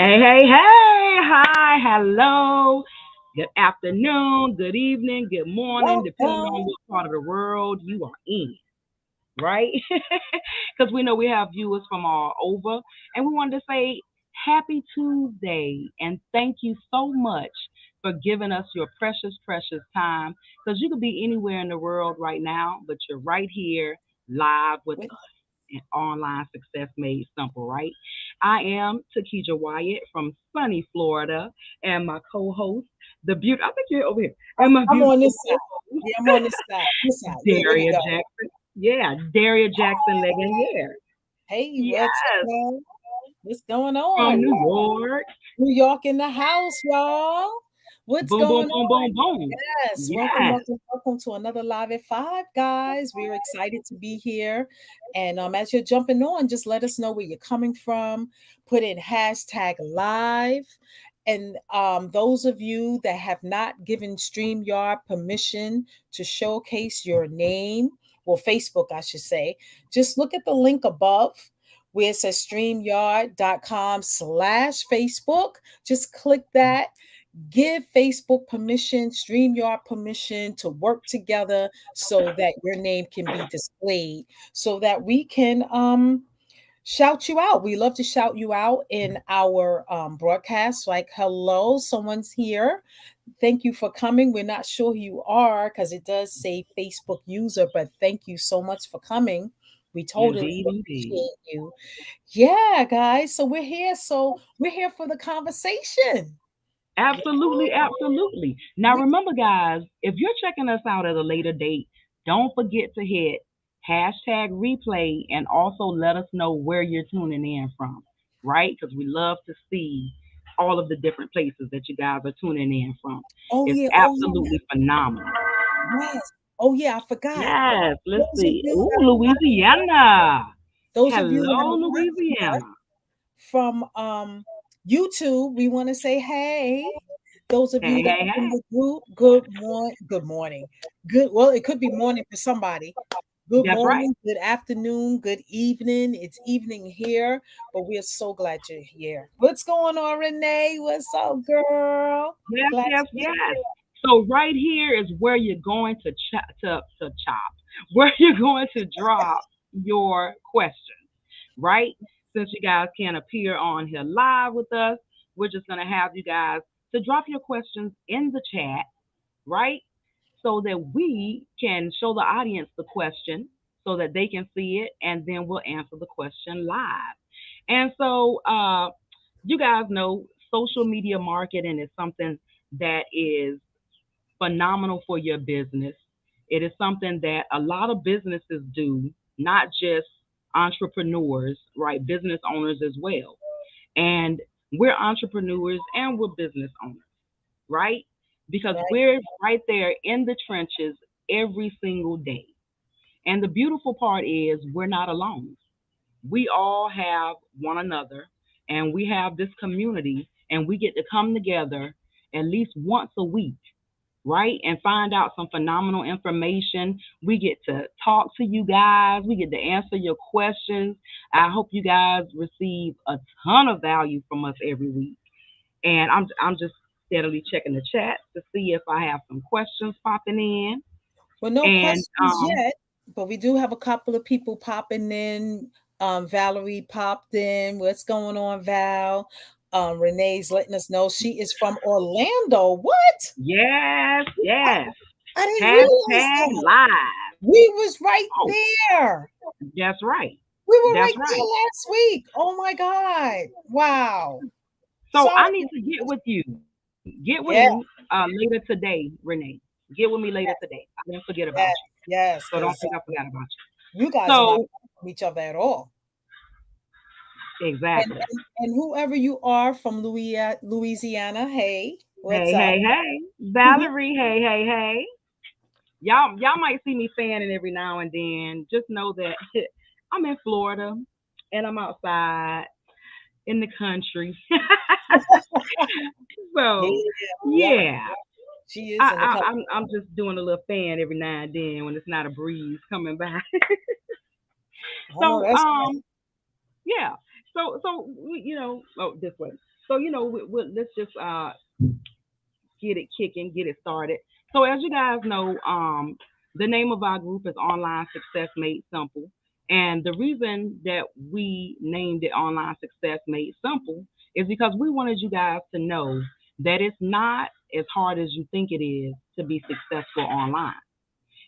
Hey, hi, hello, good afternoon, good evening, good morning, depending on Welcome. what part of the world you are in, right? Because we know we have viewers from all over, and we wanted to say happy Tuesday and thank you so much for giving us your precious time. Because you could be anywhere in the world right now, but you're right here live with With us and online success made simple, right? I am Takija Wyatt from sunny Florida, and my co-host, the beauty. I think you're over here, and my I'm on beautiful this side. Yeah, I'm on this side. This side. Yeah, there we Daria go. Jackson. Yeah, Daria Jackson Leggett. Hey, what's up, Yes, y'all? What's going from on? New York. New York in the house, y'all. What's Boom, boom, going boom, on? boom, boom. Yes, welcome, Yes, welcome, welcome to another Live at Five, guys. We're excited to be here. And as you're jumping on, just let us know where you're coming from. Put in hashtag live. And those of you that have not given StreamYard permission to showcase your name, well, Facebook, I should say, just look at the link above where it says streamyard.com/Facebook. Just click that. Give Facebook permission, StreamYard permission to work together so that your name can be displayed, so that we can shout you out. We love to shout you out in our broadcast, like, hello, someone's here. Thank you for coming. We're not sure who you are because it does say Facebook user, but thank you so much for coming. We totally indeed, indeed. appreciate you. Yeah, guys. So we're here. So we're here for the conversation. Yeah. Absolutely. Now, remember, guys, if you're checking us out at a later date, don't forget to hit hashtag replay and also let us know where you're tuning in from, right? Because we love to see all of the different places that you guys are tuning in from. Oh It's yeah. Oh yeah. absolutely phenomenal. Yes. Oh yeah. I forgot. Yes, let's Those of see. you Ooh, that are watching us, Louisiana. those of you that Hello, are watching us Louisiana. from YouTube, we want to say hey. Those of you Hey, that hey, are in hey. the group, good morning. Good morning. Good. Well, it could be morning for somebody. Good That's right. morning, good afternoon, good evening. It's evening here, but we are so glad you're here. What's going on, Renee? What's up, girl? Yes, Glad yes, to be yes. So right here is where you're going to chop, where you're going to drop your questions, right? Since you guys can't appear on here live with us, we're just gonna have you guys to drop your questions in the chat, right? So that we can show the audience the question so that they can see it and then we'll answer the question live. And so you guys know social media marketing is something that is phenomenal for your business. It is something that a lot of businesses do, not just entrepreneurs, right? Business owners as well. And we're entrepreneurs and we're business owners, right? Because right. we're right there in the trenches every single day. And the beautiful part is we're not alone. We all have one another and we have this community and we get to come together at least once a week, right? And find out some phenomenal information. We get to talk to you guys. We get to answer your questions. I hope you guys receive a ton of value from us every week. And I'm just steadily checking the chat to see if I have some questions popping in. Well, no And questions yet, but we do have a couple of people popping in. Valerie popped in. What's going on, Val? Renee's letting us know she is from Orlando. What? yes, yes. I didn't realize Hashtag that. live. We was right Oh, there. that's right. We were That's right there right. last week. Oh my God. Wow. So Sorry. I need to get with you. Get with Yeah, me later today, Renee. Get with me later today. I didn't forget about yes, you. yes, So don't because think I forgot about you you. guys are not So from each other at all. And, exactly. and whoever you are from Louisiana, hey, what's up? Hey. Valerie, hey. Y'all might see me fanning every now and then. Just know that I'm in Florida and I'm outside in the country. Yeah, So yep, yeah. she is in the country. I'm just doing a little fan every now and then when it's not a breeze coming by. I know So that's right. yeah. So you know, oh, this way. So let's just get it kicking, get it started. So as you guys know, the name of our group is Online Success Made Simple. And the reason that we named it Online Success Made Simple is because we wanted you guys to know that it's not as hard as you think it is to be successful online.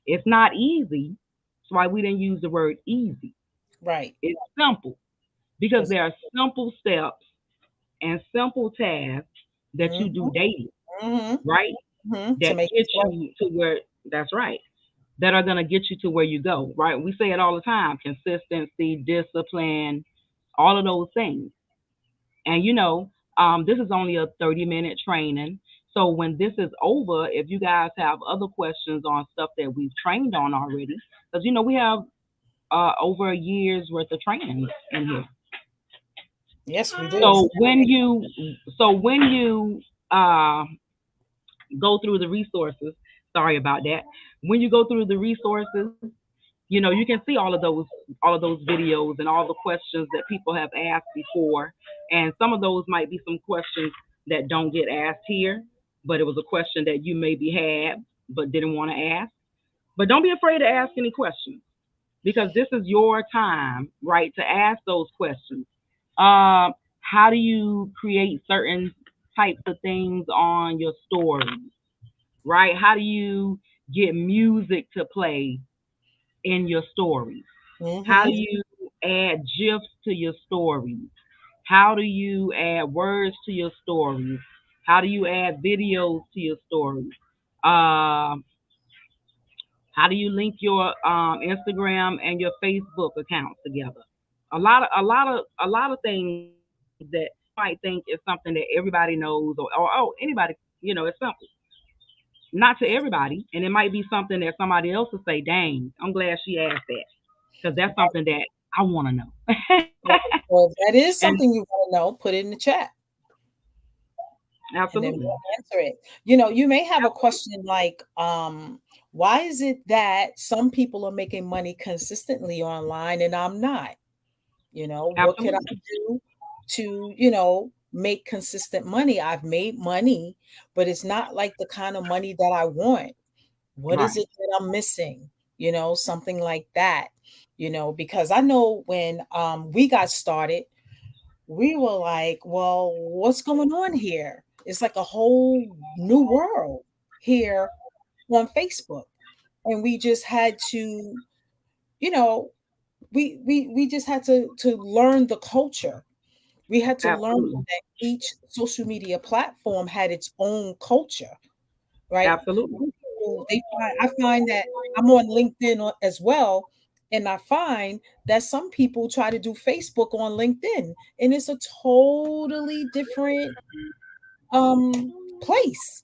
It's not easy. That's why we didn't use the word easy. Right. It's simple because Because there are simple steps and simple tasks that you do daily, right? to That make get it work. you to where that's right. That are gonna get you to where you go, right? We say it all the time: consistency, discipline, all of those things. And this is only a 30-minute training. So when this is over, if you guys have other questions on stuff that we've trained on already, because we have over a year's worth of training in here. Yes, we do. So when you go through the resources, sorry about that. When you go through the resources, you can see all of those videos and all the questions that people have asked before. And some of those might be some questions that don't get asked here, but it was a question that you maybe had but didn't want to ask. But don't be afraid to ask any questions because this is your time, right, to ask those questions. How do you create certain types of things on your stories, right? How do you get music to play in your stories? How do Mm-hmm. you add GIFs to your stories? How do you add words to your stories? How do you add videos to your stories? Um, how do you link your Instagram and your Facebook accounts together? A lot of things that you might think is something that everybody knows, or oh, anybody, it's simple. Not to everybody, and it might be something that somebody else will say, "Dang, I'm glad she asked that," because that's something that I want to know. Right. Well, if that is And something you want to know, put it in the chat and then absolutely, we'll answer it. You may have a question like, why is it that some people are making money consistently online and I'm not? What could I absolutely, do to, make consistent money? I've made money, but it's not like the kind of money that I want. What is right, it that I'm missing? Something like that. Because I know when we got started, we were like, well, what's going on here? It's like a whole new world here on Facebook. And we just had to, you know, we just had to learn the culture. We had to learn absolutely, that each social media platform had its own culture, right? absolutely, I find that I'm on LinkedIn as well, and I find that some people try to do Facebook on LinkedIn, and it's a totally different place.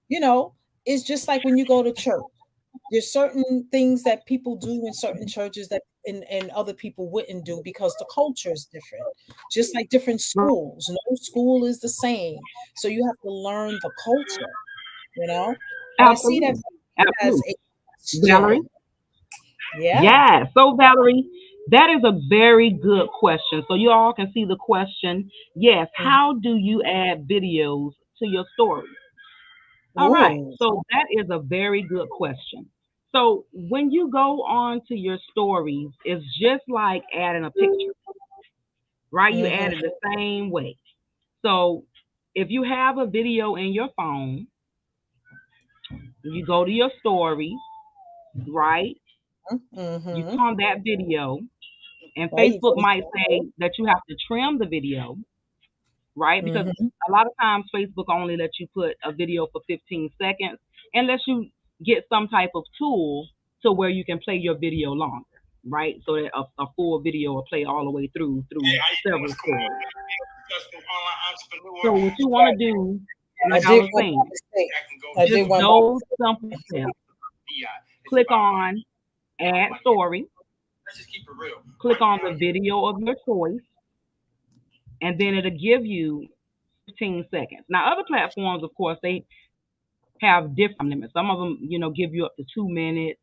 You know, it's just like when you go to church. There's certain things that people do in certain churches that and other people wouldn't do because the culture is different. Just like different schools. No school is the same. So you have to learn the culture, you know? But I see that absolutely, has absolutely. a Valerie, question. Yeah. yeah. So Valerie, that is a very good question. So you all can see the question. Yes, Mhm. how do you add videos to your story? All right. Ooh. So that is a very good question. So when you go on to your stories, it's just like adding a picture, right? You Mhm. add it the same way. So if you have a video in your phone, you go to your stories, right? You Mhm. click on that video, and Right. Facebook might say that you have to trim the video, right? Because Mhm. a lot of times Facebook only lets you put a video for 15 seconds unless you get some type of tool to where you can play your video longer, right? So that a full video will play all the way through several stories. So what you want to do, I like I did was one by saying, mistake. I did just one by those mistake. simple steps. Click on add story, click on the video of your choice, and then it'll give you 15 seconds. Now, other platforms, of course, they have different limits. Some of them, give you up to 2 minutes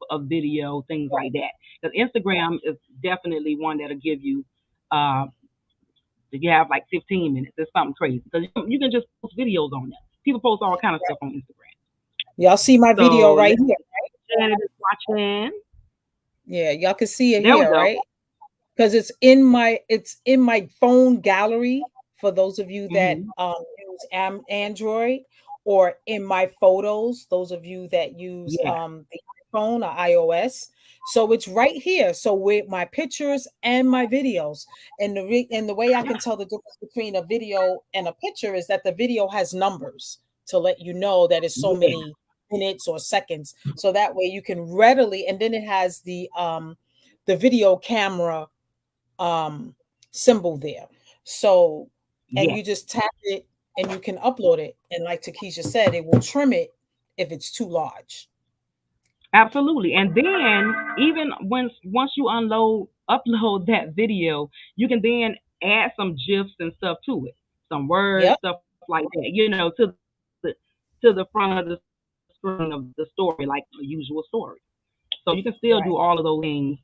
of video, things like that. Because Instagram is definitely one that'll give you uh, If you have like 15 minutes, it's something crazy because you can just post videos on there. People post all kind of stuff on Instagram. Y'all see my video So right let's here. Janet is watching. Yeah, y'all can see it There we here, go. right? Because it's in my phone gallery for those of you that Hmm. use Android, or in my photos, those of you that use Yeah, the iPhone or iOS. So it's right here. So with my pictures and my videos, and the way I can tell the difference between a video and a picture is that the video has numbers to let you know that it's so yeah, many minutes or seconds. So that way you can readily, and then it has the video camera um symbol there. So, and yeah. you just tap it and you can upload it. And like Takesha said, it will trim it if it's too large. Absolutely. And then even once you upload that video, you can then add some gifs and stuff to it, some words, Yep. stuff like that. To the front of the screen of the story, like a usual story. So you can still Right. do all of those things.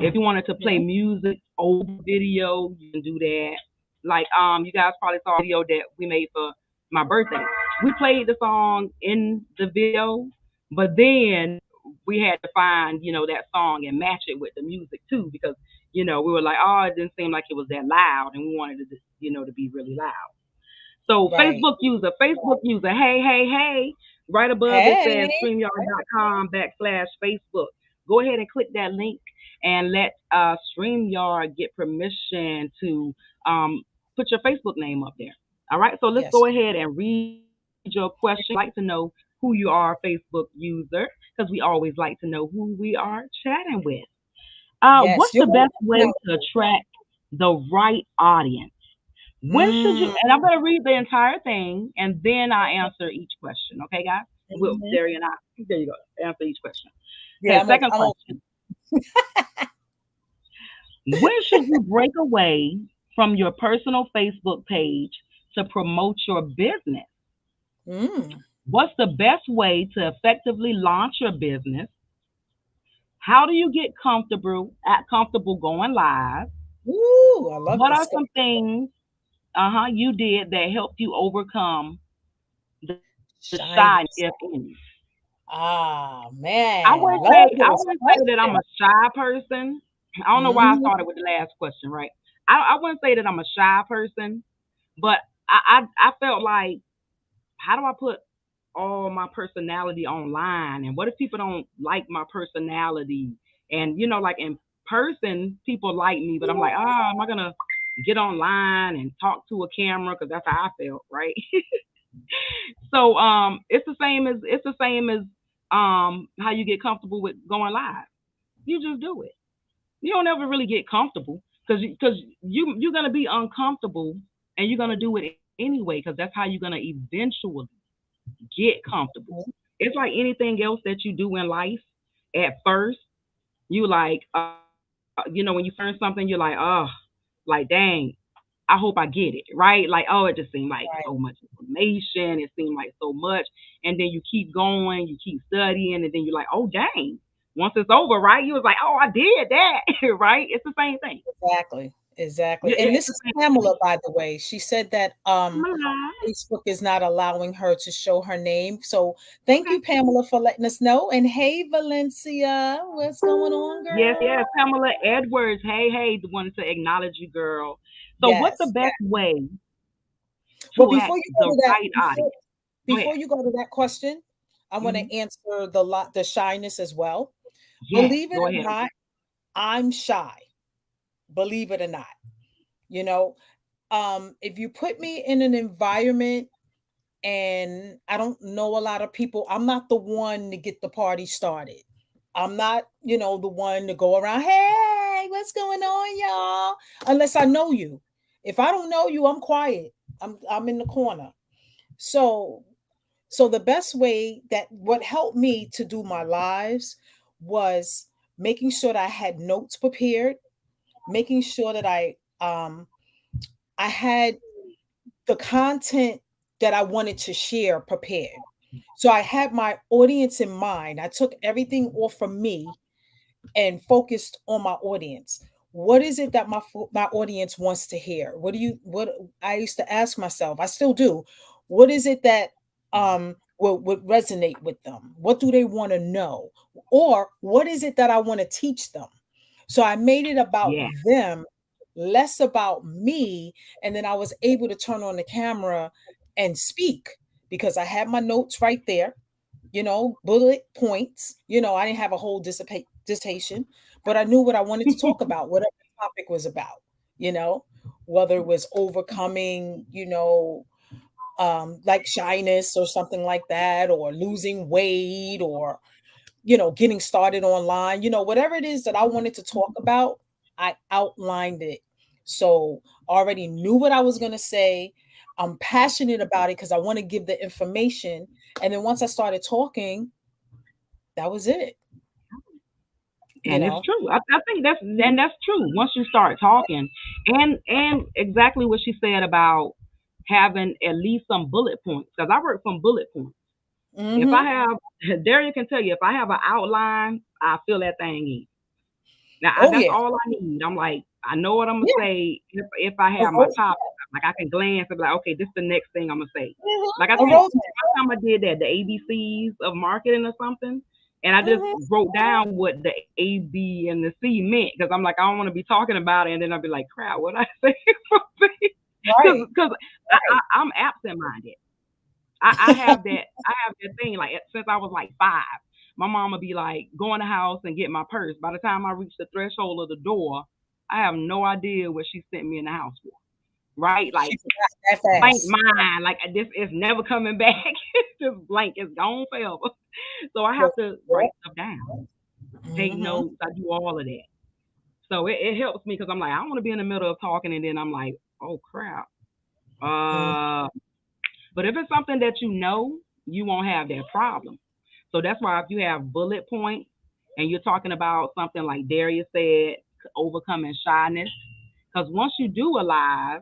If you wanted to play Mhm. music over video, you can do that. Like you guys probably saw a video that we made for my birthday. We played the song in the video, but then we had to find that song and match it with the music too because we were like, oh, it didn't seem like it was that loud, and we wanted it to be really loud. So Right. Facebook user, hey, hey, hey, right above it Hey. says StreamYard.com/Facebook. Go ahead and click that link and let StreamYard get permission to put your Facebook name up there. All right, so let's Yes. go ahead and read your question. Like to know who you are, Facebook user, because we always like to know who we are chatting with. Yes. What's You're the best welcome. way to attract the right audience? When should you? Mm, And I'm going to read the entire thing, and then I answer each question. Okay, guys? Will mhm. Jerry and I. There you go. Answer each question. Yeah, Okay. Second I'm question: when should you break away from your personal Facebook page to promote your business? mm. What's the best way to effectively launch your business? How do you get comfortable going live? Ooh, I love What this are stuff. some things you did that helped you overcome the shyness, if Shyness. any? Ah, I man. wouldn't Love say I this wouldn't say that I'm question. a shy person. I don't know why I Mhm. started with the last question, right? I wouldn't say that I'm a shy person, but I felt like, how do I put all my personality online? And what if people don't like my personality? And like in person, people like me, but I'm like, am I gonna get online and talk to a camera? Because that's how I felt, right? So it's the same as how you get comfortable with going live. You just do it. You don't ever really get comfortable because you're gonna be uncomfortable and you're gonna do it anyway because that's how you're gonna eventually get comfortable. It's like anything else that you do in life. At first, you like when you first learn something, you're like, like dang, I hope I get it, right? Like, oh, it just seemed like Right. so much information. It seemed like so much. And then you keep going, you keep studying, and then you're like, oh, dang. Once it's over, right? You was like, oh, I did that, right? It's the same thing. Exactly. Exactly. Yeah, And it's this the is same Pamela, thing. by the way. She said that Mama. Facebook is not allowing her to show her name. So thank Okay. you, Pamela, for letting us know. And hey, Valencia, what's going on, Yes, girl? yes. Pamela Edwards. Hey, hey, wanted to acknowledge you, girl. So, what's the Yes, best yes. way But to act the right audience? Go ahead. before you go to that question, I want Hmm. to answer the shyness as well. Yes, Believe it go or ahead. not, I'm shy. Believe it or not. You know, if you put me in an environment and I don't know a lot of people, I'm not the one to get the party started. I'm not, the one to go around, hey, what's going on, y'all? Unless I know you. If I don't know you, I'm quiet. I'm in the corner. So the best way that what helped me to do my lives was making sure that I had notes prepared, making sure that I had the content that I wanted to share prepared. So I had my audience in mind. I took everything off from me and focused on my audience. what is it that my audience wants to hear? What I used to ask myself, I still do. What is it that would resonate with them? What do they want to know? Or what is it that I want to teach them? So I made it about Yeah. them, less about me, and then I was able to turn on the camera and speak because I had my notes right there, bullet points. I didn't have a whole dissertation, but I knew what I wanted to talk about, whatever the topic was about, you know, whether it was overcoming, like shyness or something like that, or losing weight, or, getting started online, whatever it is that I wanted to talk about, I outlined it. So I already knew what I was going to say. I'm passionate about it because I want to give the information. And then once I started talking, that was it, you And it's know. true. I think that's true. Once you start talking, and exactly what she said about having at least some bullet points, because I work from bullet points. If I Hmm. have, Darian can tell you, if I have an outline, I fill that thing in. Now Oh, that's yeah. all I need. I'm like, I know what I'm gonna Yeah. say. If I A have my road, top, like I can glance and be like, okay, this is the next thing I'm gonna say. mhm, Like I a think road. one time I did that, the ABCs of marketing or something, and I just Mhm. wrote down what the A, B, and the C meant because I'm like, I don't want to be talking about it, and then I'll be like, crap, what I say? Right. Because I'm absent minded. I have that thing like since I was like 5. My mom would be like, go in the house and get my purse. By the time I reach the threshold of the door, I have no idea what she sent me in the house for. Right? Like She forgot that blank fast. mind. Like this is never coming back. It's just blank. It's gone forever. So I have to write stuff down, take Hmm. notes. I do all of that. So it helps me because I'm like, I don't want to be in the middle of talking and then I'm like, oh crap. Uh, but if it's something that you know, you won't have that problem. So that's why if you have bullet points and you're talking about something like Darius said, overcoming shyness, because once you do a live,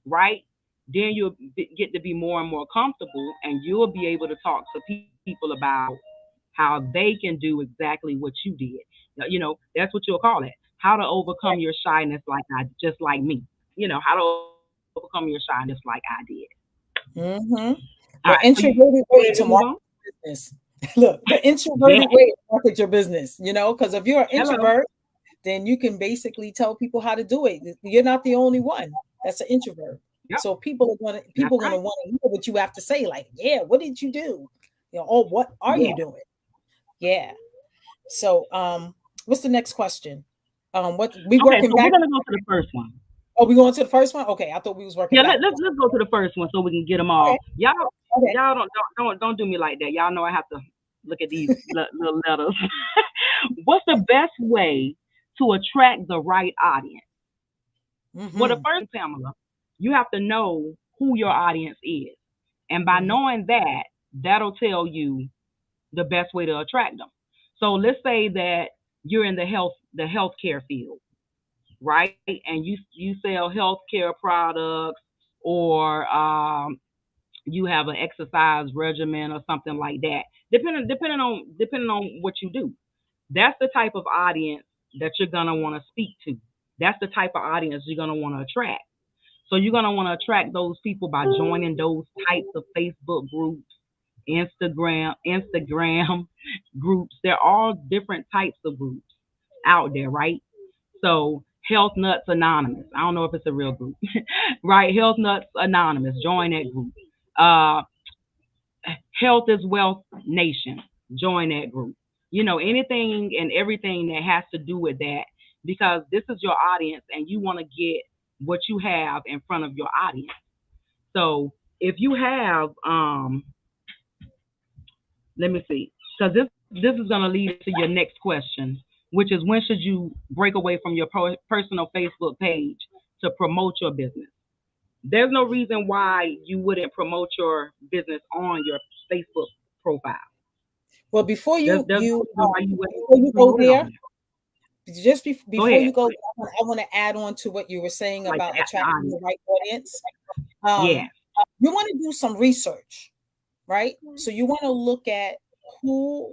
right, then you'll get to be more and more comfortable and you'll be able to talk to people about how they can do exactly what you did. That's what you'll call it. How to overcome your shyness like I just like me. How to overcome your shyness like I did. Hmm. All right. So The you introverted ready way to to move on? market your business. Look, the Yeah. introverted way to market your business, because if you're an Hello. introvert, then you can basically tell people how to do it. You're not the only one that's an introvert. Yep. So people are going to That's people going right. to want to hear what you have to say. Like, yeah, what did you do? Oh, what are Yeah. you doing? Yeah. So, what's the next question? What we Okay. working So we're back? gonna go to the first one. Oh, we going to the first one? Okay, I thought we was working Yeah. Let's backwards. let's go to the first one so we can get them Okay, all. Y'all okay. y'all don't do me like that. Y'all know I have to look at these little letters. What's the best way to attract the right audience? Well, the Mm-hmm. first thing, Pamela, you have to know who your audience is, and by Mm-hmm. knowing that, that'll tell you the best way to attract them. So let's say that you're in the healthcare field, right? And you sell healthcare products or you have an exercise regimen or something like that. Depending on what you do. That's the type of audience that you're gonna want to speak to. That's the type of audience you're gonna want to attract. So you're gonna want to attract those people by joining those types of Facebook groups, Instagram groups. They're all different types of groups out there, right? So Health Nuts Anonymous. I don't know if it's a real group, right? Health Nuts Anonymous. Join that group. Uh, Health is Wealth Nation. Join that group. Anything and everything that has to do with that, because this is your audience and you want to get what you have in front of your audience. So if you have, let me see, because this is going to lead to your next question, which is when should you break away from your personal Facebook page to promote your business? There's no reason why you wouldn't promote your business on your Facebook profile. Well, before There's you there's no you reason why you wouldn't before you go promote it on there, there. just Go before ahead. you go, I want to add on to what you were saying Like about the attracting the audience. right audience. Yeah. You want to do some research, right? So you want to look at who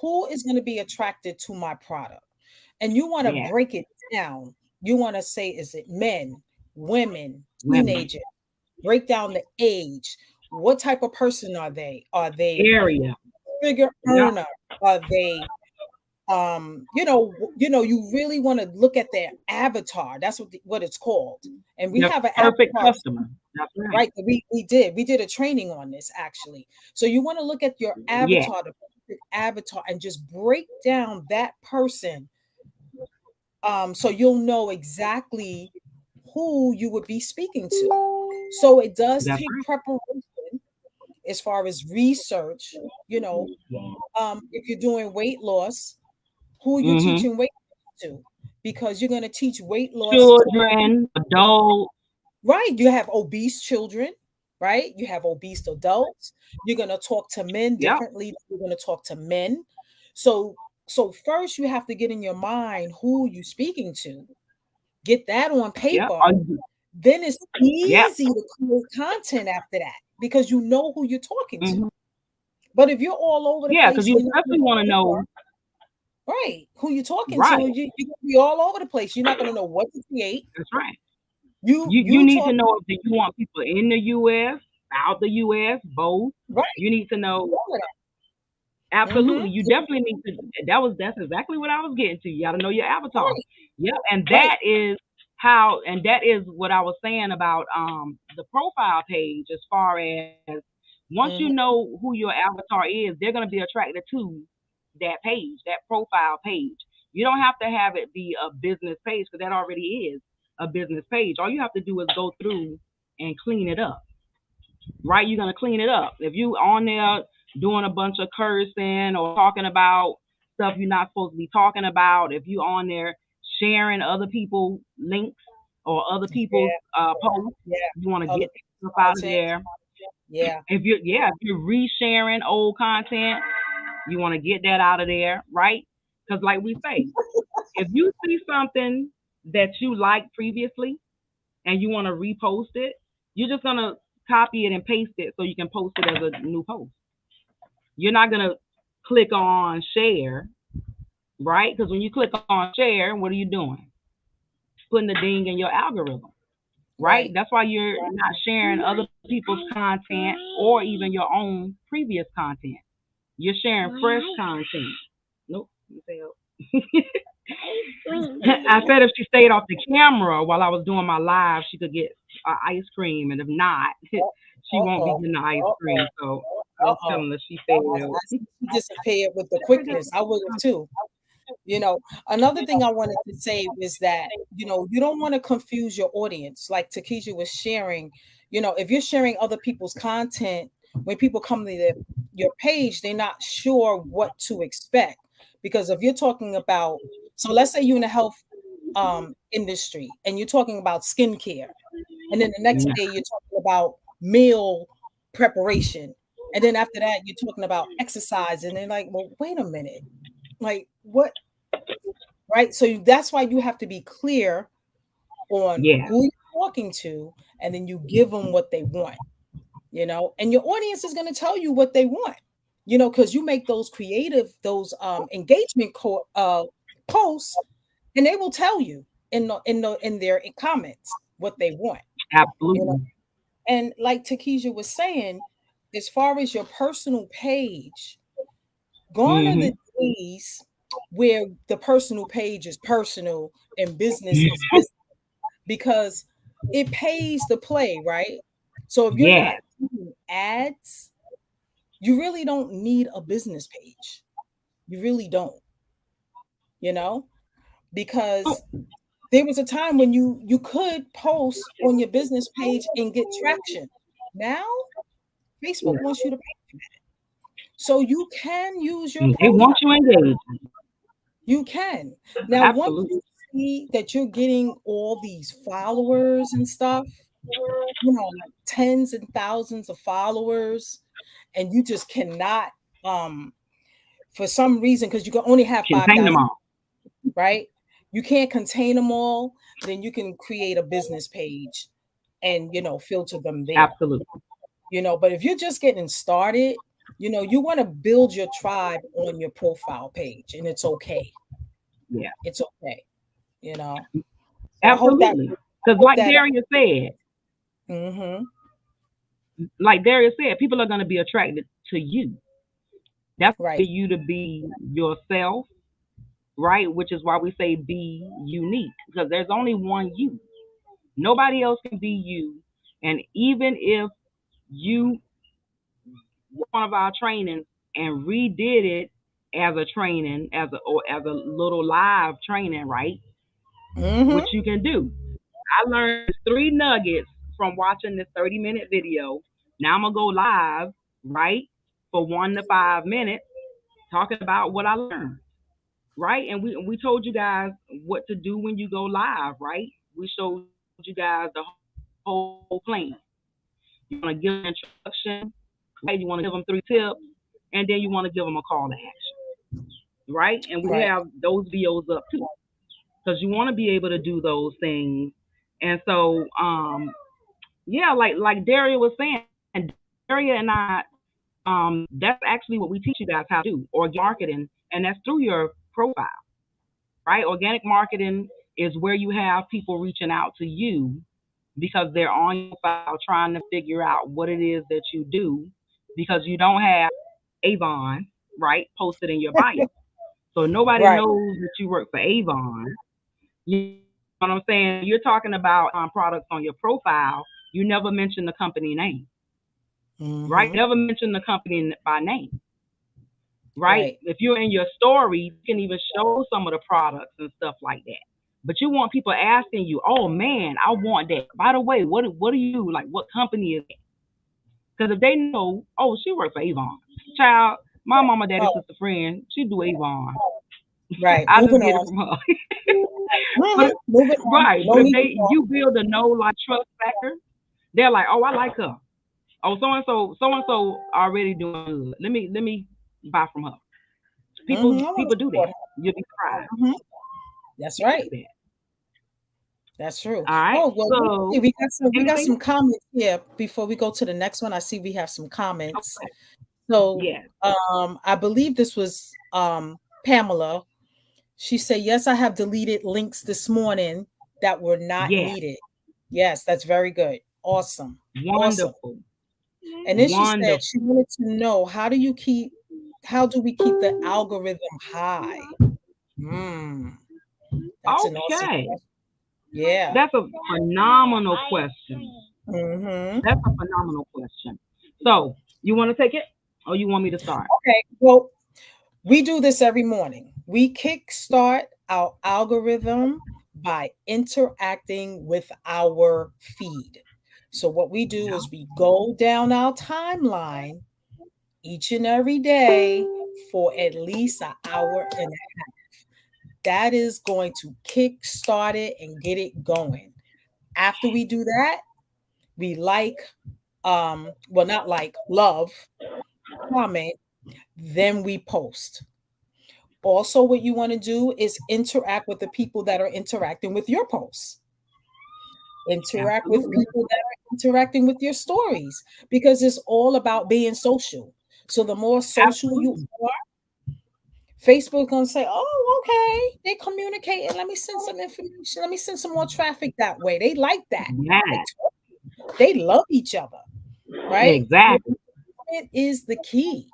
who is going to be attracted to my product, and you want to Yeah. break it down. You want to say, is it men, women, Women. teenagers? Break down the age. What type of person are they? Are they Area. figure Yeah. earner? Are they you really want to look at their avatar. That's what it's called. And we The have an perfect avatar, customer. That's right. right? That we did a training on this actually. So you want to look at your Yeah. avatar, the perfect avatar, and just break down that person. So you'll know exactly who you would be speaking to. So it does That's take right. preparation as far as research, if you're doing weight loss, who you Mm-hmm. teaching weight to, because you're going to teach weight loss to, Children, adults. right? You have obese children, right? You have obese adults. You're going to talk to men Yep. differently than you're going to talk to men. So first you have to get in your mind who you speaking to. Get that on Yep. paper. Then it's Yep. easy to create content after that because you know who you're talking to. Mm-hmm. But if you're all over the Yeah, because place, you you're not especially want to know. right who you're talking Right. to. You're going to be all over the place. You're not going to know what to create. That's right. You You need talk to know if you want people in the U.S., out the U.S., both. right. You need to know. All of that. Absolutely. Mhm. You definitely need to. That's exactly what I was getting to. You got to know your avatar. Right. Yep. And Right. that is what I was saying about the profile page. As far as once you Mhm. know who your avatar is, they're going to be attracted to that page, that profile page. You don't have to have it be a business page because that already is a business page. All you have to do is go through and clean it up. Right? You're gonna clean it up. If you on there doing a bunch of cursing or talking about stuff you're not supposed to be talking about, if you on there sharing other people's links or other people's Yeah. posts, Yeah. you want to Other get stuff out of content. there. Yeah. If you're resharing old content, you want to get that out of there, right? Because like we say, if you see something that you liked previously and you want to repost it, you're just gonna copy it and paste it so you can post it as a new post. You're not gonna click on share, right? Because when you click on share, what are you doing? Putting the ding in your algorithm, right? Right. That's why you're not sharing other people's content or even your own previous content. You're sharing fresh content. Nope. You failed. I said if she stayed off the camera while I was doing my live, she could get ice cream, and if not, she won't be Uh-oh. getting the ice cream. Uh-oh. So I was Uh-oh. telling her she I failed. see you disappeared with the quickness. I would have too. Another thing I wanted to say was that, you don't want to confuse your audience. Like Takesha was sharing, if you're sharing other people's content, when people come to your page, they're not sure what to expect. Because if you're talking about, so let's say you're in the health industry and you're talking about skincare, and then the next Yeah. day you're talking about meal preparation, and then after that you're talking about exercise, and they're like, well, wait a minute, like what? Right. So that's why you have to be clear on Yeah. who you're talking to, and then you give them what they want, and your audience is going to tell you what they want, because you make those creative, those engagement posts, and they will tell you in their comments what they want, you know. Absolutely. And like Takesha was saying, as far as your personal page, gone are the Hmm. days where the personal page is personal and business is business, because it pays to play, right? So if you're not Yes. doing ads, you really don't need a business page. You really don't, you know, Oh, because there was a time when you could post on your business page and get traction. Now, Facebook yeah. wants you to pay. So you can use your They want profile. you engaged. You can. Now, once Absolutely. you see that you're getting all these followers and stuff, like tens and thousands of followers, and you just cannot, um, for some reason, because you can only have Contain them 5,000, all. right? You can't contain them all, then you can create a business page and, filter them there, Absolutely. but if you're just getting started, you want to build your tribe on your profile page, and it's okay. Yeah. It's okay, you know. So I hope that. Absolutely. Because like Darius said, Mm-hmm. like Darius said, people are going to be attracted to you. That's for Right. you to be yourself, right? Which is why we say be unique, because there's only one you. Nobody else can be you. And even if you one of our trainings and redid it as a training, or as a little live training, right? Mm-hmm. Which you can do. I learned 3 nuggets from watching this 30-minute video. Now I'm gonna go live, right, for 1 to 5 minutes, talking about what I learned, right? And we told you guys what to do when you go live, right? We showed you guys the whole plan. You want to give them an introduction, right? You want to give them 3 tips, and then you want to give them a call to action, right? And we Right. have those videos up too, because you want to be able to do those things. And so, yeah, like Daria was saying, Daria and I, that's actually what we teach you guys how to do organic marketing, and that's through your profile, right? Organic marketing is where you have people reaching out to you because they're on your file trying to figure out what it is that you do, because you don't have Avon, right, posted in your bio. So nobody Right. knows that you work for Avon. You know what I'm saying? You're talking about products on your profile. You never mention the company name, right? Mm-hmm. Never mention the company by name, right? Right. If you're in your story, you can even show some of the products and stuff like that. But you want people asking you, "Oh man, I want that." By the way, what do you like? What company is it? Because if they know, oh, she works for Avon. Child, my mama, daddy, Oh, sister, friend, she do Avon. right. I just Moving get it on. from her. Mm-hmm. But Moving on. right, No but if need to they talk. you build a no like trust factor, they're like, oh, I like her. Oh, so and so already doing good. Let me buy from her. Mm-hmm. People I want to people do support that. her. You'll be surprised. Mm-hmm. That's People right. do that. That's true. All right. Oh well, let me see. So We got anything? some comments here before we go to the next one. I see we have some comments. Okay. So Yes. I believe this was Pamela. She said, "Yes, I have deleted links this morning that were not Yes. needed." Yes, that's very good. Awesome. Awesome. Wonderful. And then she said she Wonderful. wanted to know how do we keep the algorithm high? Hmm, that's an awesome Okay. question. Yeah. That's a phenomenal question. Mm-hmm. That's a phenomenal question. So you want to take it, or you want me to start? Okay. Well, we do this every morning. We kickstart our algorithm by interacting with our feed. So, what we do Yeah. is we go down our timeline each and every day for at least an hour and that is going to kickstart it and get it going. After we do that, we well, not like, love, comment, then we post. Also, what you want to do is interact with the people that are interacting with your posts. Interact with Absolutely. people that are interacting with your stories because it's all about being social. So the more social you Absolutely. are, Facebook gonna say, "Oh, okay, they communicating. Let me send some information. Let me send some more traffic that way." They like that. I Yes. they love each other, right? Exactly. It is the key.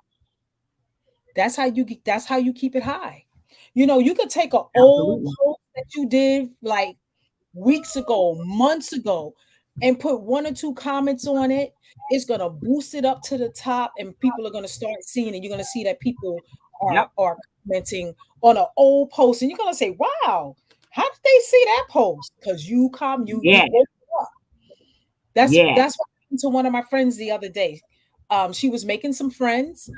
That's how you keep it high. You could take an old Absolutely. post that you did like weeks ago, months ago, and put one or two comments on it. It's gonna boost it up to the top, and people are gonna start seeing it. You're gonna see that people are Yep. are commenting on an old post, and you're gonna say, "Wow, how did they see that post?" Because you Yes. woke up. Yes. That's what happened to one of my friends the other day. She was making some friends,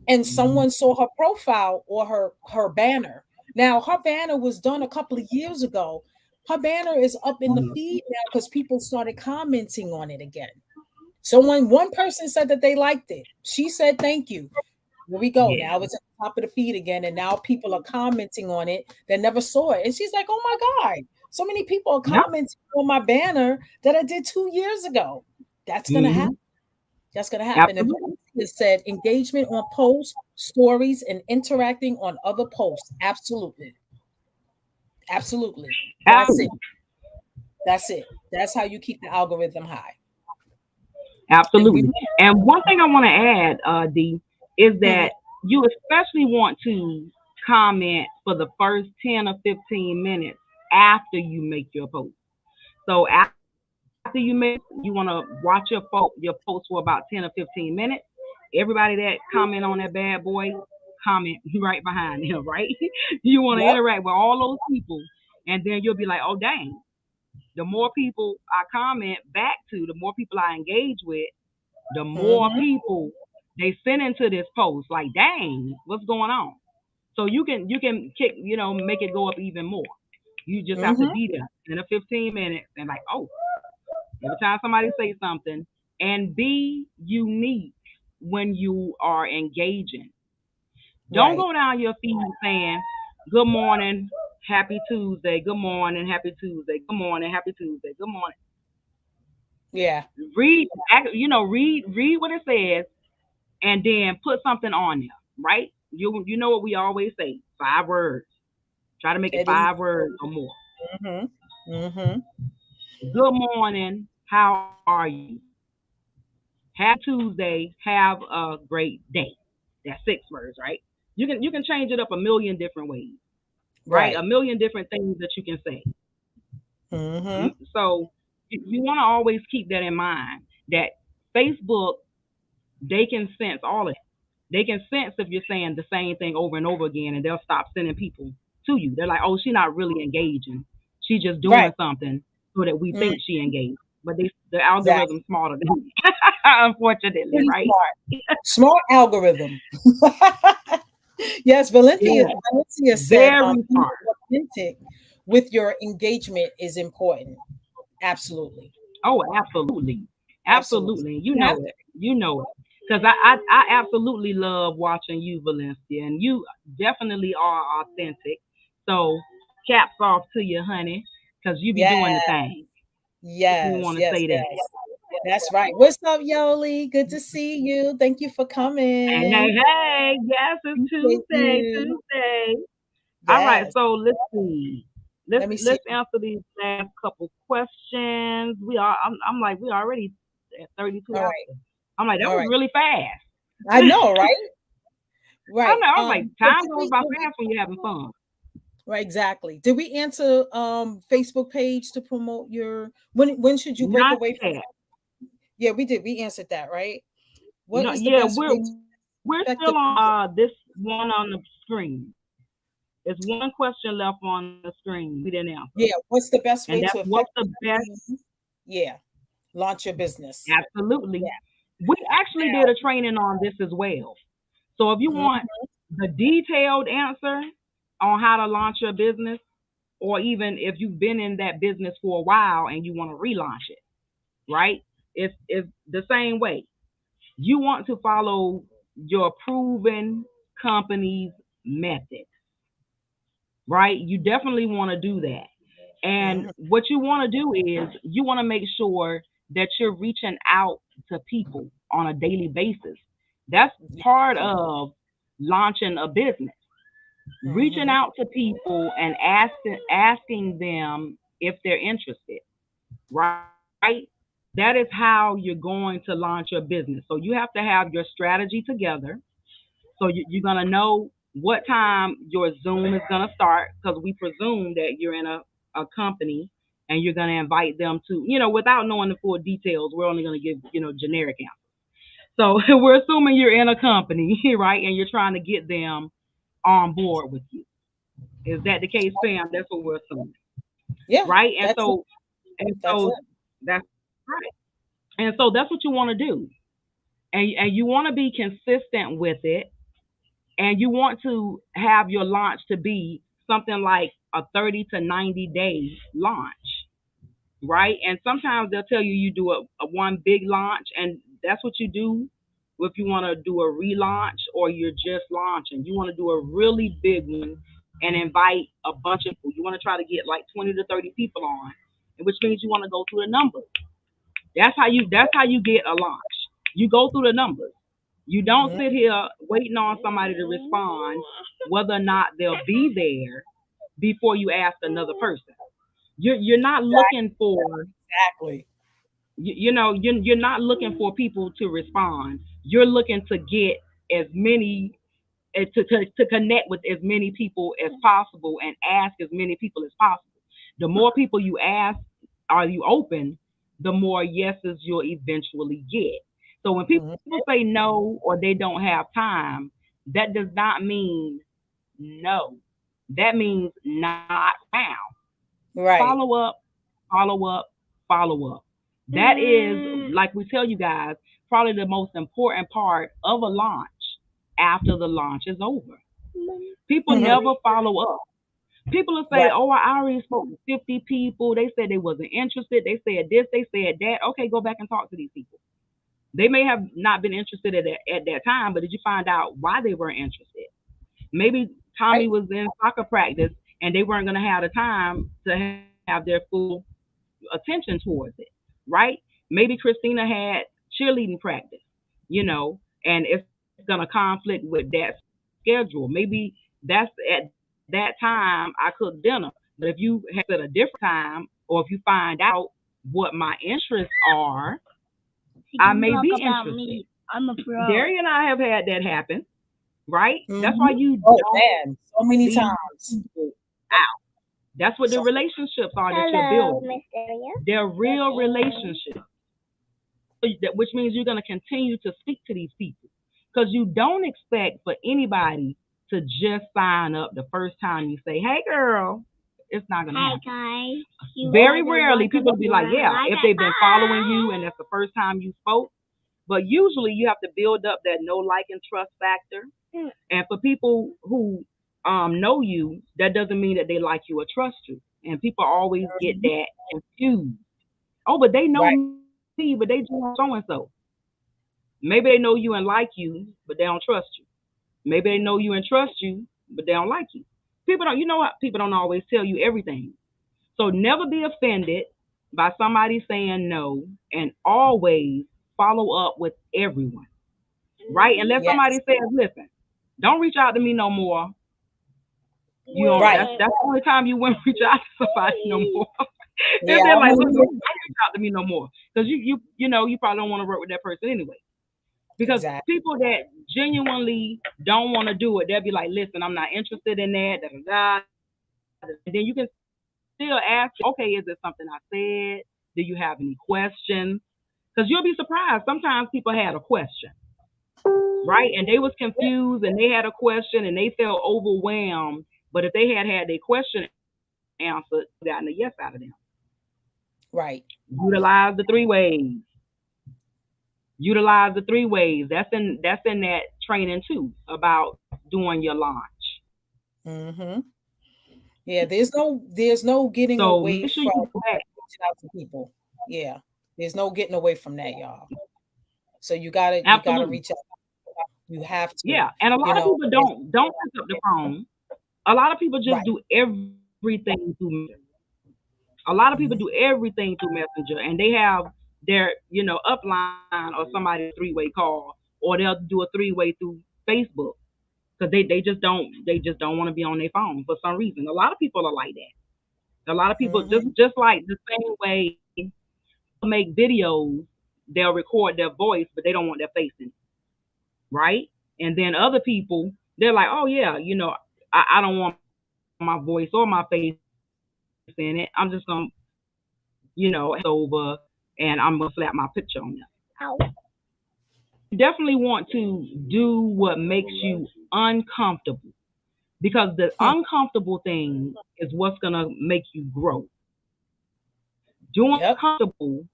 and someone saw her profile or her banner. Now her banner was done a couple of years ago. Her banner is up in the feed now because people started commenting on it again. One person said that they liked it. She said thank you. Here we go. Yeah. Now it's at the top of the feed again, and now people are commenting on it that never saw it. And she's like, "Oh my God, so many people are Yep. commenting on my banner that I did 2 years ago." That's gonna happen. Hmm. That's going to happen. And Absolutely. Valencia said engagement on posts, stories, and interacting on other posts. Absolutely. Absolutely. That's it. Absolutely. That's it. That's how you keep the algorithm high. And Absolutely. we And one thing I want to add, D, is Mhm. that you especially want to comment for the first 10 or 15 minutes after you make your post. So after you make your post, you want to watch your post for about 10 or 15 minutes. Everybody that comment on that bad boy, comment right behind him, right? You want to Yep. interact with all those people, and then you'll be like, oh dang, the more people I comment back to, the more people I engage with, the more Mhm. people they send into this post. Like, dang, what's going on? So you can kick, make it go up even more. You just have to Mhm. be there in a 15 minutes and like, oh, every time somebody say something, and be unique when you are engaging. Don't Right. go down your feed saying, good morning, happy Tuesday, good morning, happy Tuesday, good morning, happy Tuesday, good morning. Yeah. Read, read what it says, and then put something on there, right? You know what we always say, 5 words. Try to make it It is. 5 words or more. Mhm. Mhm. Good morning, how are you? Happy Tuesday, have a great day. That's 6 words, right? You can change it up a million different ways, right? A Right. million different things that you can say. Mhm. So you want to always keep that in mind that Facebook, they can sense all of that. They can sense if you're saying the same thing over and over again, and they'll stop sending people to you. They're like, oh, she's not really engaging. She's just Right. doing something so that we Mm, think she engaged. But the exactly. algorithm's smarter than me, unfortunately, Pretty right? smart. Smart algorithm. Yes, Yeah, Valencia said, very being smart. authentic with your engagement is important. Absolutely. Oh, absolutely, Absolutely. absolutely. You You have know it. You know it. Because I absolutely love watching you, Valencia, and you definitely are authentic. So caps off to you, honey, because you be yeah. doing the thing. We Yes, want to yes, say that. yes. That's right. What's up, Yoli? Good to see you. Thank you for Hey, coming. hey, hey! Yes, it's Appreciate Tuesday. you. Tuesday. All right, Yes. so let's see. Let's Let me see. let's answer these last couple questions. I'm like we already at 32 All right. after. I'm like that All was right. really fast. I know, right? Right. I was like But time goes by fast when you're having fun. right, exactly. Did we answer Facebook page to promote your when should you break Not away from yet. yeah, we did. We answered that, right? What No, is the yeah, best we're way to we're still on effectively this one on the screen. There's one question left on the screen we didn't answer, yeah, what's the best and way that's to what's the best. effectively yeah, launch your business? Absolutely. Yeah. We actually did a training on this as well. So if you Mhm. want the detailed answer on how to launch your business, or even if you've been in that business for a while and you want to relaunch it, right? It's the same way. You want to follow your proven company's method, right? You definitely want to do that. And Mhm. what you want to do is you want to make sure that you're reaching out to people on a daily basis. That's part of launching a business. Reaching Mhm. out to people and asking them if they're interested, right? That is how you're going to launch your business. So you have to have your strategy together. So you're gonna know what time your Zoom is gonna start because we presume that you're in a company and you're gonna invite them to, without knowing the full details, we're only gonna give, generic answers. So we're assuming you're in a company, right? And you're trying to get them on board with you. Is that the case, Pam? That's what we're assuming, Yeah, right? And that's it. so, and That's so it. that's right. And so that's what you want to do, and you want to be consistent with it, and you want to have your launch to be something like a 30 to 90-day launch, right? And sometimes they'll tell you do a one big launch, and that's what you do if you want to do a relaunch or you're just launching. You want to do a really big one and invite a bunch of people. You want to try to get like 20 to 30 people on, which means you want to go through the numbers. That's how you get a launch. You go through the numbers. You don't Mhm. sit here waiting on somebody to respond whether or not they'll be there before you ask another person. You're not looking for Exactly. you're not looking for people to respond. You're looking to get as many to connect with as many people as possible and ask as many people as possible. The more people you ask, are you open, the more yeses you'll eventually get. So when people Mhm. say no or they don't have time, that does not mean no. That means not now. Right. Follow up, follow up, follow up. That is, like we tell you guys, probably the most important part of a launch after the launch is over. People Mhm. never follow up. People will say, Right. "Oh, I already spoke to 50 people. They said they wasn't interested. They said this. They said that." Okay, go back and talk to these people. They may have not been interested at that time, but did you find out why they weren't interested? Maybe Tommy Right. was in soccer practice and they weren't going to have the time to have their full attention towards it, right? Maybe Christina had cheerleading practice, and it's going to conflict with that schedule. Maybe that's at that time I cook dinner. But if you have it at a different time, or if you find out what my interests are, I may be interested. I'm a pro. Gary and I have had that happen, right? That's why Mhm. you Oh don't man, so many leave times. people out. That's what the So relationships are that you're Hello, building. Miss Area. They're real relationships, which means you're going to continue to speak to these people because you don't expect for anybody to just sign up the first time you say, "Hey, girl." It's not going to Hi happen. guys. You Very are the rarely people welcome will be to like, our yeah, live if at they've been following you and five. that's the first time you spoke. But usually you have to build up that know, like, and trust factor. Mm. And for people who know you, that doesn't mean that they like you or trust you. And people always get mhm. that confused. Oh, but they know Right. me, but they do so and so. Maybe they know you and like you, but they don't trust you. Maybe they know you and trust you, but they don't like you. People don't, you know what? People don't always tell you everything. So never be offended by somebody saying no, and always follow up with everyone, right? Unless somebody Yes. says, "Listen, don't reach out to me no more." Right. That's the only time you wouldn't reach out to somebody no more. If Yeah, they're I like, want "Look, to don't reach out to me no more," because you probably don't want to work with that person anyway. Because exactly. people that genuinely don't want to do it, they'll be like, "Listen, I'm not interested in that." Da, da, da. And then you can still ask, "Okay, is it something I said? Do you have any questions?" Because you'll be surprised. Sometimes people had a question, right? And they was confused and they had a question and they felt overwhelmed. But if they had their question answered, gotten a yes out of them. Right. Utilize the three ways. Utilize the three ways. That's in that training too about doing your launch. Mhm. Yeah, there's no getting So away make sure you from go back. reaching out to people. Yeah. There's no getting away from that, y'all. So you gotta Absolutely. reach out. You have to. Yeah. And a You lot of know, people it's, don't pick up the phone. A lot of people just right. do everything through Messenger. A lot of people do Mhm. everything through Messenger, and they have their upline or somebody three-way call, or they'll do a three-way through Facebook because they just don't want to be on their phone for some reason. A lot of people are like that. A lot of people Mhm. just like the same way people make videos, they'll record their voice, but they don't want their face in it, right? And then other people, they're like, oh yeah, I don't want my voice or my face in it. I'm just gonna, over and I'm gonna slap my picture on there. Ow. You definitely want to do what makes you uncomfortable because the Hmm. uncomfortable thing is what's gonna make you grow. Doing what's Yep. comfortable,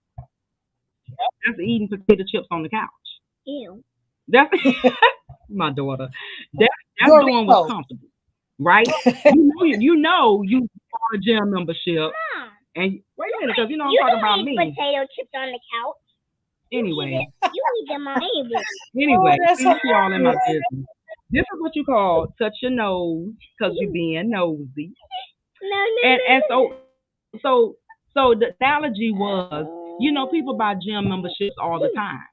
that's eating potato chips on the couch. Ew. That's my daughter. That's doing what's Doritos. comfortable, right? You bought a gym membership, Mom, and wait a minute, because I'm you talking about don't eat me. potato chips on the couch. Anyway, You eat them on table. Oh, anyway, that's see, you all in my hilarious. business. This is what you call touch your nose because you're being nosy. No, no, And no, so the analogy was, people buy gym memberships all the time.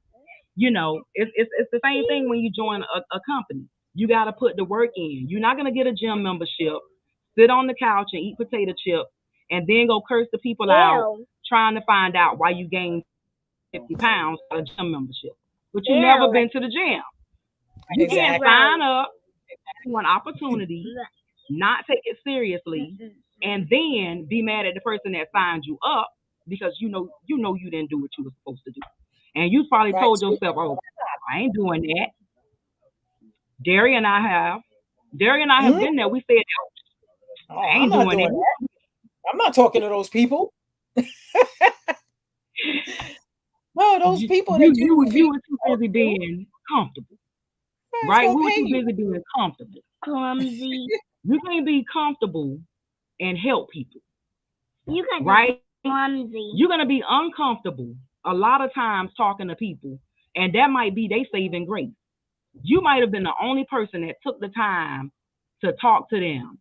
It's the same thing when you join a company. You got to put the work in. You're not gonna get a gym membership, sit on the couch and eat potato chips, and then go curse the people out Ew. trying to find out why you gained 50 pounds for a gym membership. But you never Ew. been to the gym. You can't Exactly. sign up to an opportunity, not take it seriously, and then be mad at the person that signed you up because you didn't do what you were supposed to do. And you probably Right. told yourself, "Oh, I ain't doing that." Derry and I have. Derry and I have Mhm. been there. We said, Oh, I I'm ain't not doing doing that. that. I'm not talking to those people. No, those You people you that you you, you feel were too busy being comfortable, is right? gonna We were pay too you. busy being comfortable. Clumsy. You can't be comfortable and help people, You guys are right? clumsy. You're gonna be uncomfortable a lot of times talking to people, and that might be they saving grace. You might have been the only person that took the time to talk to them,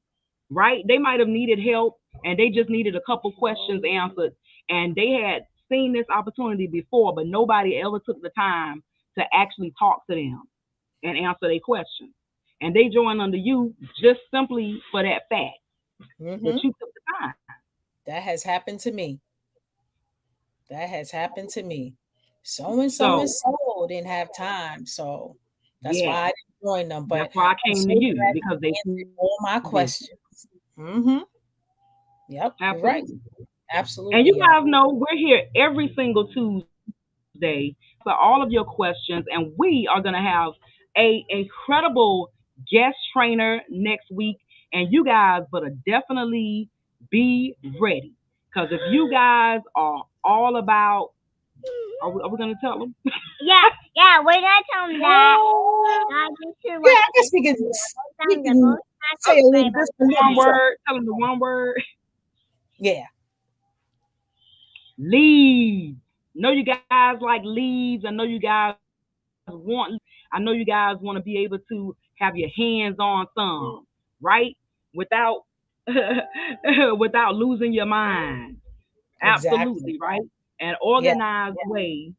right? They might have needed help and they just needed a couple questions answered, and they had seen this opportunity before, but nobody ever took the time to actually talk to them and answer their questions. And they joined under you just simply for that fact that hmm you took the time. That has happened to me. That has happened to me. So and So, so didn't have time, so that's why yeah, I didn't join them. that's But why I I'm came so to you glad because you they answered all my busy. questions. Mm-hmm. Yep, you're right. Absolutely. And Absolutely, you yeah. guys know we're here every single Tuesday for all of your questions, and we are going to have a incredible guest trainer next week, and you guys better definitely be ready because if you guys are all about, are we going to tell them? Yeah, we're gonna tell them that. Just to Yeah, like I guess we can say a little just a little One something. word, tell them the one word. Yeah. Leads. Know you guys like leads. Want I know you guys want to be able to have your hands on some, right? Without without losing your mind. Exactly. Absolutely, right? An Yeah. organized way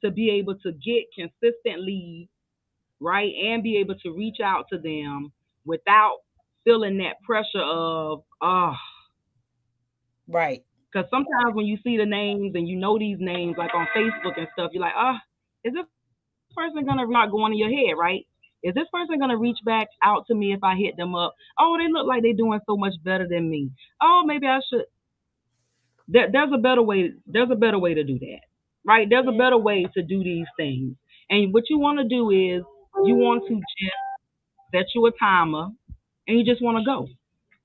to be able to get consistent leads, right? And be able to reach out to them without feeling that pressure of, Right. because sometimes when you see the names and you know these names like on Facebook and stuff, you're like, is this person gonna not going in your head, right? Is this person gonna reach back out to me if I hit them up? Oh, they look like they're doing so much better than me. Oh, maybe I should. There's a better way. There's a better way to do that, right? There's a better way to do these things. And what you want to do is you want to just set you a timer, and you just want to go.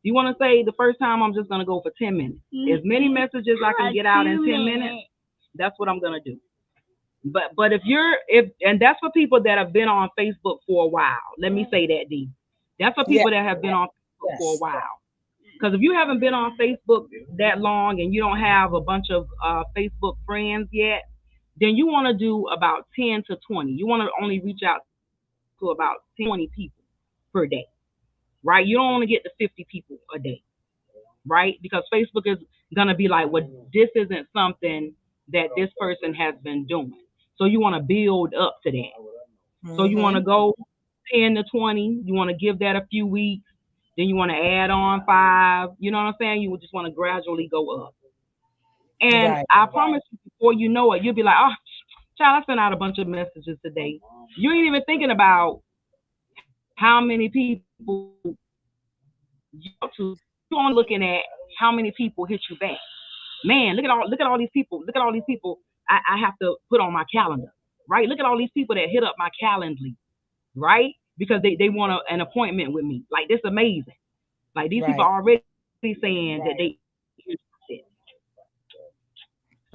You want to say the first time I'm just gonna go for 10 minutes. As many messages I can get out in 10 minutes, that's what I'm gonna do. But if and that's for people that have been on Facebook for a while. Let me say that, D. That's for Yeah. people that have been on Facebook for a Yes. while. Because if you haven't been on Facebook that long and you don't have a bunch of Facebook friends yet, then you want to do about 10 to 20. You want to only reach out to about 10, 20 people per day, right? You don't want to get to 50 people a day, right? Because Facebook is going to be like, well, this isn't something that this person has been doing. So you want to build up to that. So you want to Mm-hmm. go 10 to 20. You want to give that a few weeks. Then you want to add on 5. You know what I'm saying? You just want to gradually go up. And Right. I promise you, before you know it, you'll be like, oh, child, I sent out a bunch of messages today. You ain't even thinking about how many people you talk to. You're only looking at how many people hit you back. Man, look at all these people. Look at all these people I have to put on my calendar. Right? Look at all these people that hit up my Calendly, right? Because they want an appointment with me. Like this amazing. Like these people Right. are already saying that they interested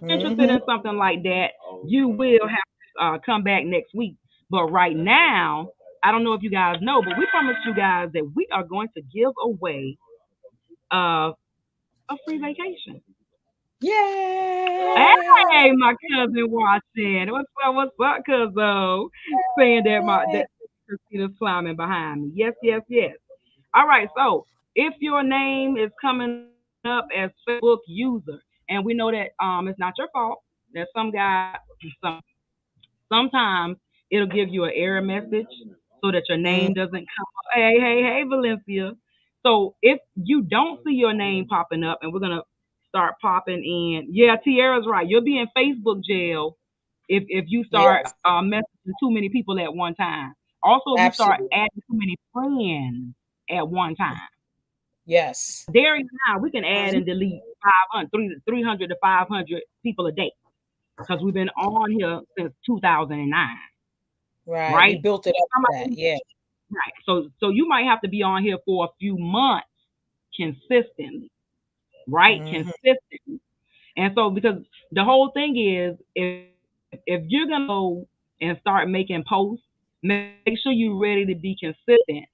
Mm-hmm. in something like that, you will have to come back next week. But right now, I don't know if you guys know, but we promised you guys that we are going to give away uh, a free vacation. Yay! Hey, my cousin Watson. What's up, cousin? Saying that Christina's climbing behind me. Yes, yes, yes. All right, so if your name is coming up as Facebook user, and we know that it's not your fault, that some sometimes it'll give you an error message so that your Mm, name doesn't come up. Hey, hey, hey, Valencia. So if you don't see your name popping up, and we're gonna start popping in. Yeah, Tiara's right. You'll be in Facebook jail if you start Yes, messaging too many people at one time. Also, if you start absolutely. adding too many friends at one time. Yes. Darian and I, we can add and delete 300 to 500 people a day because we've been on here since 2009, Right. We right? built it up for that. Yeah. Right. So you might have to be on here for a few months consistently, right? Hmm. Consistently. And so because the whole thing is if you're gonna go and start making posts, make sure you're ready to be consistent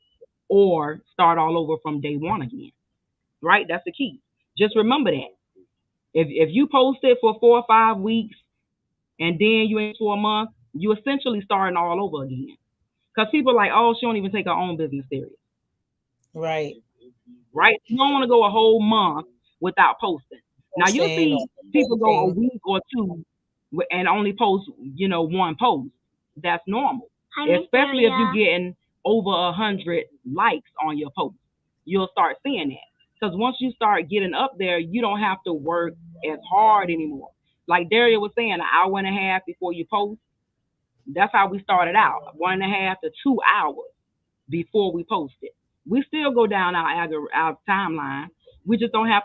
or start all over from day one again. Right? That's the key. Just remember that. If you post it for 4 or 5 weeks and then you ain't for a month, you essentially starting all over again. Because people are like, oh, she don't even take her own business serious. Right. Right? You don't want to go a whole month without posting. Now you'll Posting or see people go a anything. week or two and only post, one post. That's normal. Especially if you're getting over 100 likes on your post. You'll start seeing that. Because once you start getting up there, you don't have to work as hard anymore. Like Daria was saying, an hour and a half before you post. That's how we started out. 1.5 to 2 hours before we post it. We still go down our timeline. We just don't have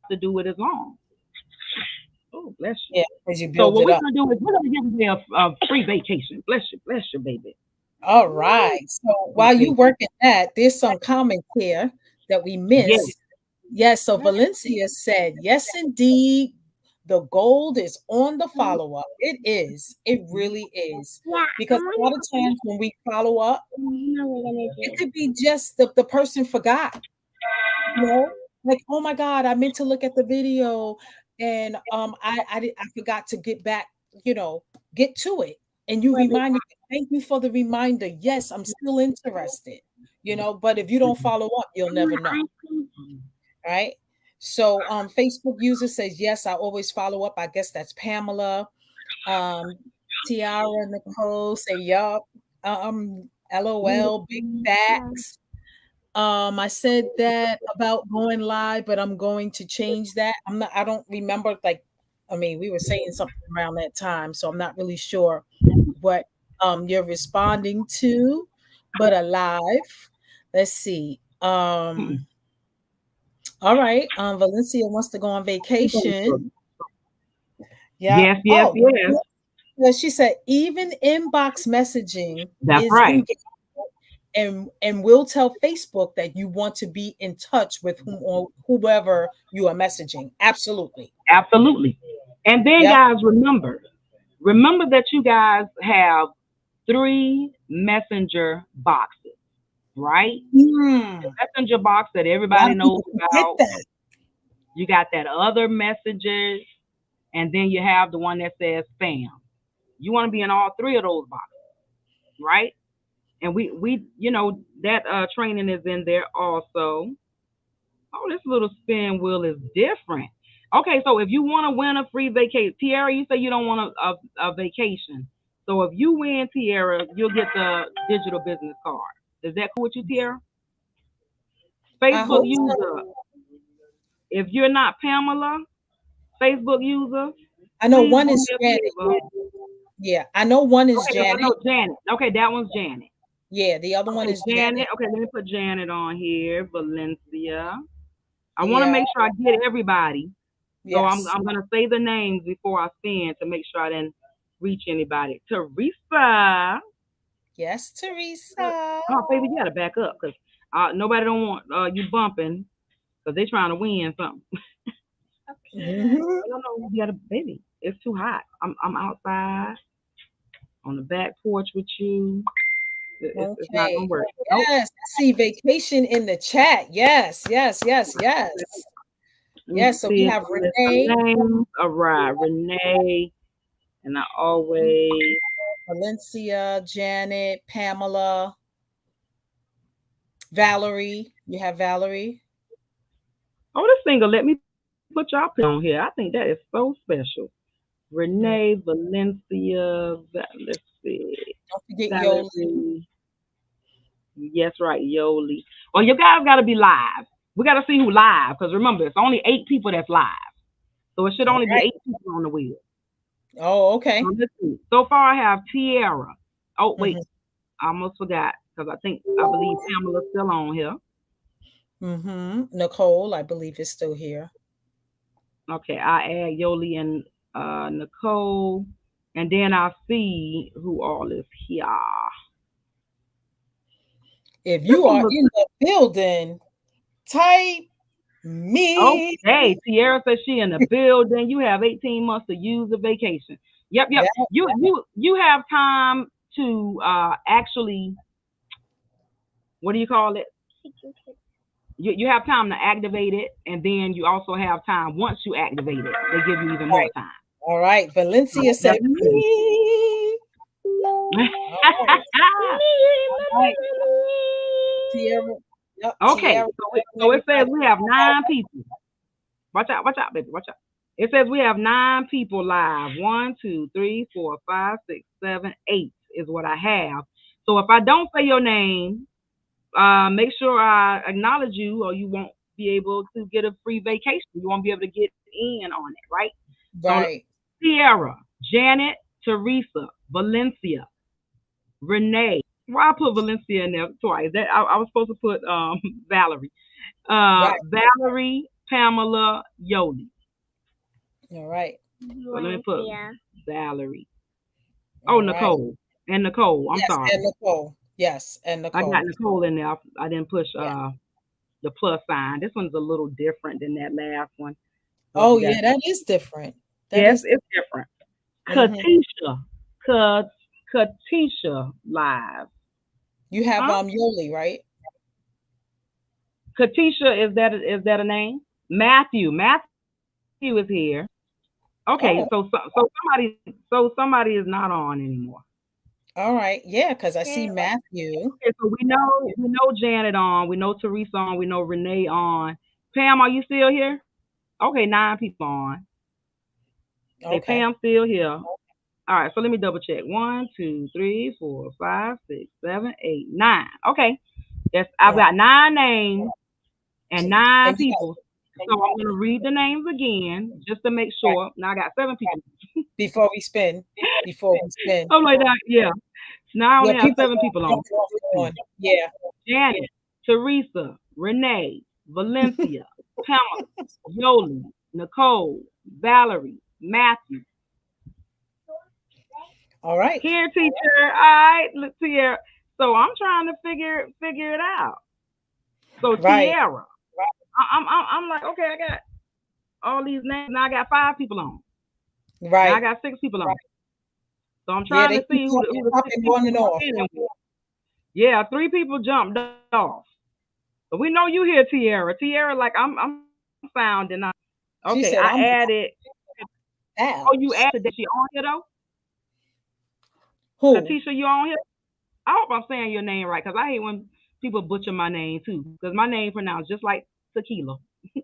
to do it as long. Oh, bless you. Yeah, because you So what build we're it up. gonna do is we're gonna give you a free vacation. Bless you, baby. All right. So while you Okay. working that, there's some comments here that we Yes. missed. Yes, so Valencia said, yes, indeed. The gold is on the follow up. It is. It really is. Yeah, Because a lot of times when we follow up, it could be just the person forgot, like, oh my God, I meant to look at the video and I forgot to get back, get to it. And you reminded me, thank you for the reminder. Yes, I'm still interested, but if you don't follow up, you'll never know. Right. So Facebook user says, yes, I always follow up. I guess that's Pamela. Tiara Nicole say, yup. LOL, big facts. I said that about going live, but I'm going to change that. I don't remember, like, I mean, we were saying something around that time, so I'm not really sure what you're responding to, but alive. Let's see. All right. Valencia wants to go on vacation. Yeah. Yes, yes, Oh, yes. yeah, she said even inbox messaging That's is right. engagement. And we'll tell Facebook that you want to be in touch with whoever you are messaging. Absolutely. Absolutely. And then Yep. guys, remember that you guys have 3 messenger boxes, right? The messenger box that A lot everybody of knows people forget about. that. You got that other messages, and then you have the one that says spam. You want to be in all 3 of those boxes, right? And we that training is in there also. Oh, this little spin wheel is different. Okay, so if you want to win a free vacation, Tiara, you say you don't want a vacation. So if you win, Tiara, you'll get the digital business card. Is that cool with you, Tiara? I Facebook hope so. user, if you're not Pamela, Facebook user, I know please one do me is a Janet. favor. Yeah, I know one is Okay, no, I Janet. know Janet. Okay, that one's Janet. Yeah, the other one Okay, is Janet. Janet. Okay, let me put Janet on here. Valencia. I want to Yeah, make sure I get everybody. So I'm yes. I'm gonna say the names before I spin to make sure I didn't reach anybody. Teresa. Yes, Teresa. Oh, baby, you gotta back up because nobody don't want you bumping because they trying to win something. Mhm. No, you gotta, baby. It's too hot. I'm outside on the back porch with you. It's not gonna Okay. work. Nope. Yes, I see vacation in the chat. Yes, yes, yes, yes. Let me Yes, so we see if have I missed Renee, some names. All right, Renee, and I always. Valencia, Janet, Pamela, Valerie. You have Valerie. Oh, this single. Let me put y'all on here. I think that is so special. Mm, Renee Valencia. Let's see. Don't forget Yoli. Valerie. Yes, right, Yoli. Well, you guys got to be live. We got to see who live because remember, it's only 8 people that's live. So it should All only be right. 8 people on the wheel. Oh, okay. So let's see. So far I have Tierra. Oh, wait, Mhm. I almost forgot because I believe Pamela's still on here. Nicole, I believe, is still here. Okay, I add Yoli and Nicole, and then I'll see who all is here. If This you one are looks in the building, type me. okay. Tierra says she in the building. You have 18 months to use the vacation. Yep. That, You have time to actually, what do you call it? You have time to activate it, and then you also have time once you activate it. They give you even more right. time. All right. Valencia So said that's good. me. All right. All right. Tierra. Yep. Okay, Tierra. so it says Everybody. we have 9 people. Watch out, baby, watch out. It says we have 9 people live. 1, 2, 3, 4, 5, 6, 7, 8 is what I have. So if I don't say your name, make sure I acknowledge you, or you won't be able to get a free vacation. You won't be able to get in on it, right? So Right. Sierra, Janet, Teresa, Valencia, Renee. Why I put Valencia in there twice? That I was supposed to put Valerie. Right. Valerie, Pamela, Yoli. All right. So let me put Valerie. Oh, All right. Nicole. And Nicole. I'm Yes, sorry. and Nicole. Yes, and I got Nicole. Nicole in there. I didn't push Yeah. the plus sign. This one's a little different than that last one. So Oh, you got, yeah, that is different. That yes, is. it's different. Mhm. Katisha live. You have Huh? Yoli, right? Katisha, is that a name? Matthew. Matthew is here. Okay, Oh, somebody is not on anymore. all right. Yeah, because I see Matthew. Okay, so we know Janet on, we know Teresa on, we know Renee on. Pam, are you still here? Okay, 9 people on. Okay, Okay. Pam's still here. All right, so let me double check. 1, 2, 3, 4, 5, 6, 7, 8, 9. Okay, yes, I've All got 9 names right. and 9 And you people. So I'm gonna read the names again just to make right, sure. Now I got 7 right. people. Before we spin. I'm like that, yeah. Now I Yeah, only have people 7 people on. jumping off and on. Yeah. Janet, Teresa, Renee, Valencia, Pamela, Yoli, Nicole, Valerie, Matthew. All right. Here, teacher. All right, look here. So I'm trying to figure it out. So Right. Tierra, I'm like, okay, I got all these names. Now I got 5 people on. Now I Right. got 6 people on. So I'm Yeah, trying they to see keep who the 6 popping people on and walk off. in with. Yeah, 3 people jumped off. But we know you here, Tierra. Tierra, like I'm found and I. She Okay, said, I'm I added. Oh, you abs. added that she on here though? Who? Katisha, you on here? I hope I'm saying your name right, because I hate when people butcher my name too. Because my name pronounced just like tequila. You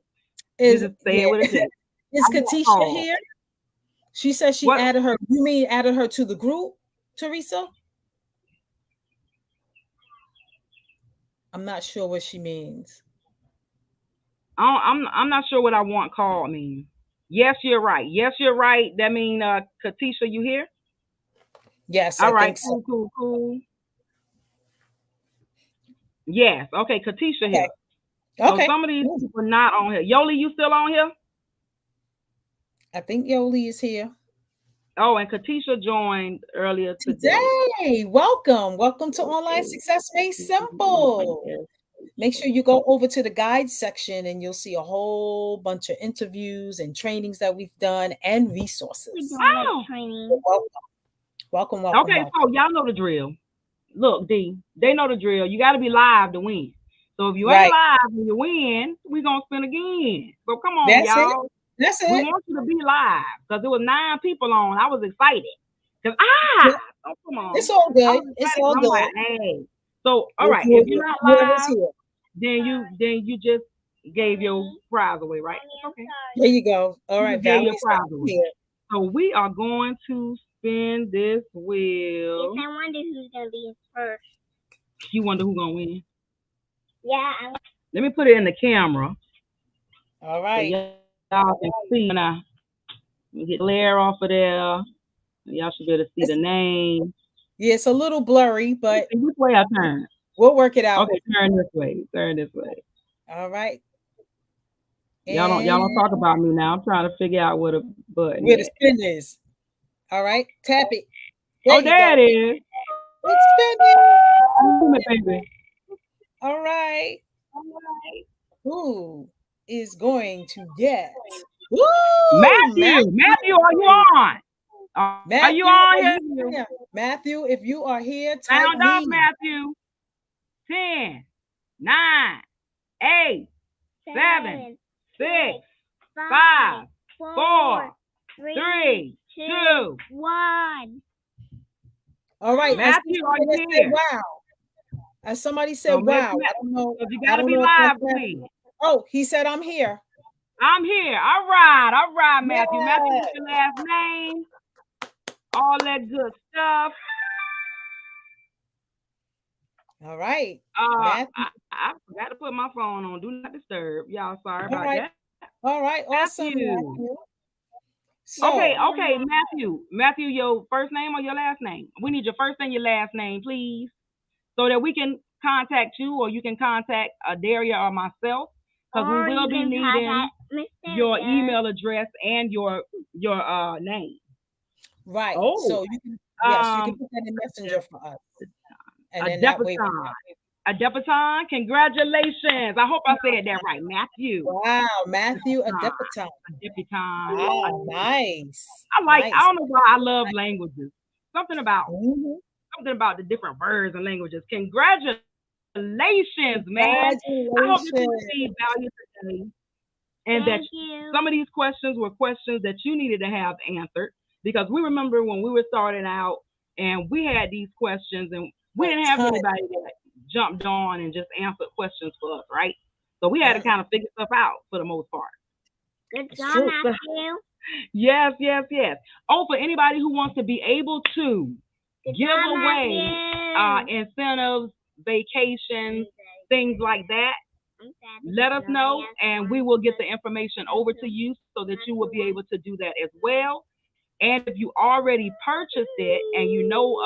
Is just say it yeah. with a J. Is I'm not Katisha called. here? She said she What? added her. You mean added her to the group, Teresa? I'm not sure what she means. I'm not sure what I want called mean. Yes, you're right. Yes, you're right. That mean Katisha, you here? Yes, All I right, think so. cool. Yes, okay, Katisha Okay. here. So Okay. some of these people are not on here. Yoli, you still on here? I think Yoli is here. Oh, and Katisha joined earlier today. Welcome to Online Success Made Simple. Make sure you go over to the guide section and you'll see a whole bunch of interviews and trainings that we've done and resources. Oh. Welcome. Okay, so y'all know the drill. Look, D, they know the drill. You got to be live to win. So if you ain't live and you win, we gonna spin again. So come on, y'all. That's it. We want you to be live because there was 9 people on. I was excited. Cause oh, come on. It's all good. It's all good. Like, hey. So all right, if you're not live, then you just gave your prize away, right? Okay. There you go. All right, gave your prize away. So we are going to spin this wheel. Yes, I wonder who's gonna be first. You wonder who's gonna win? Yeah. Let me put it in the camera. All right. So y'all can see now. Get the glare off of there. Y'all should be able to see the name. Yeah, it's a little blurry, but Which way I turn? we'll work it out. Okay, turn this way. Turn this way. All right. Y'all don't talk about me now. I'm trying to figure out where the button where the is. spin is. All right, tap it. There it is. It's spinning. Baby. All right. Who is going to get? Woo! Matthew, are you on? Are you on here? Matthew, if you are here, sound off, Matthew. 10, 9, 8, 7, 6, 5, 4, 3, 2, 1. All right, Matthew, are you here? Wow. As somebody said, wow. I don't know. You gotta be live, please. Oh, he said, I'm here. I'm here. All right, Matthew. Yeah. Matthew, what's your last name? All that good stuff. All right. I forgot to put my phone on. Do not disturb. Y'all sorry about that. All right. Awesome. Matthew. So, okay, Matthew, your first name or your last name? We need your first and your last name, please, so that we can contact you, or you can contact Daria or myself, because we will be needing your email address and your name. Right. Oh. So you can you can put that in Messenger for us. And then that way Adepiton, congratulations. I hope I said that right. Matthew. Wow, Matthew Adepiton. Wow, nice. I don't know why I love languages. Something about the different words and languages. Congratulations, man. I hope you receive value today. And that some of these questions were questions that you needed to have answered, because we remember when we were starting out and we had these questions and we didn't have anybody that jumped on and just answered questions for us, right? So we had to kind of figure stuff out for the most part. Good job, Matthew. Yes. Oh, for anybody who wants to be able to give away incentives, vacations, things like that, let us know and we will get the information over to you so that you will be able to do that as well. And if you already purchased it and you know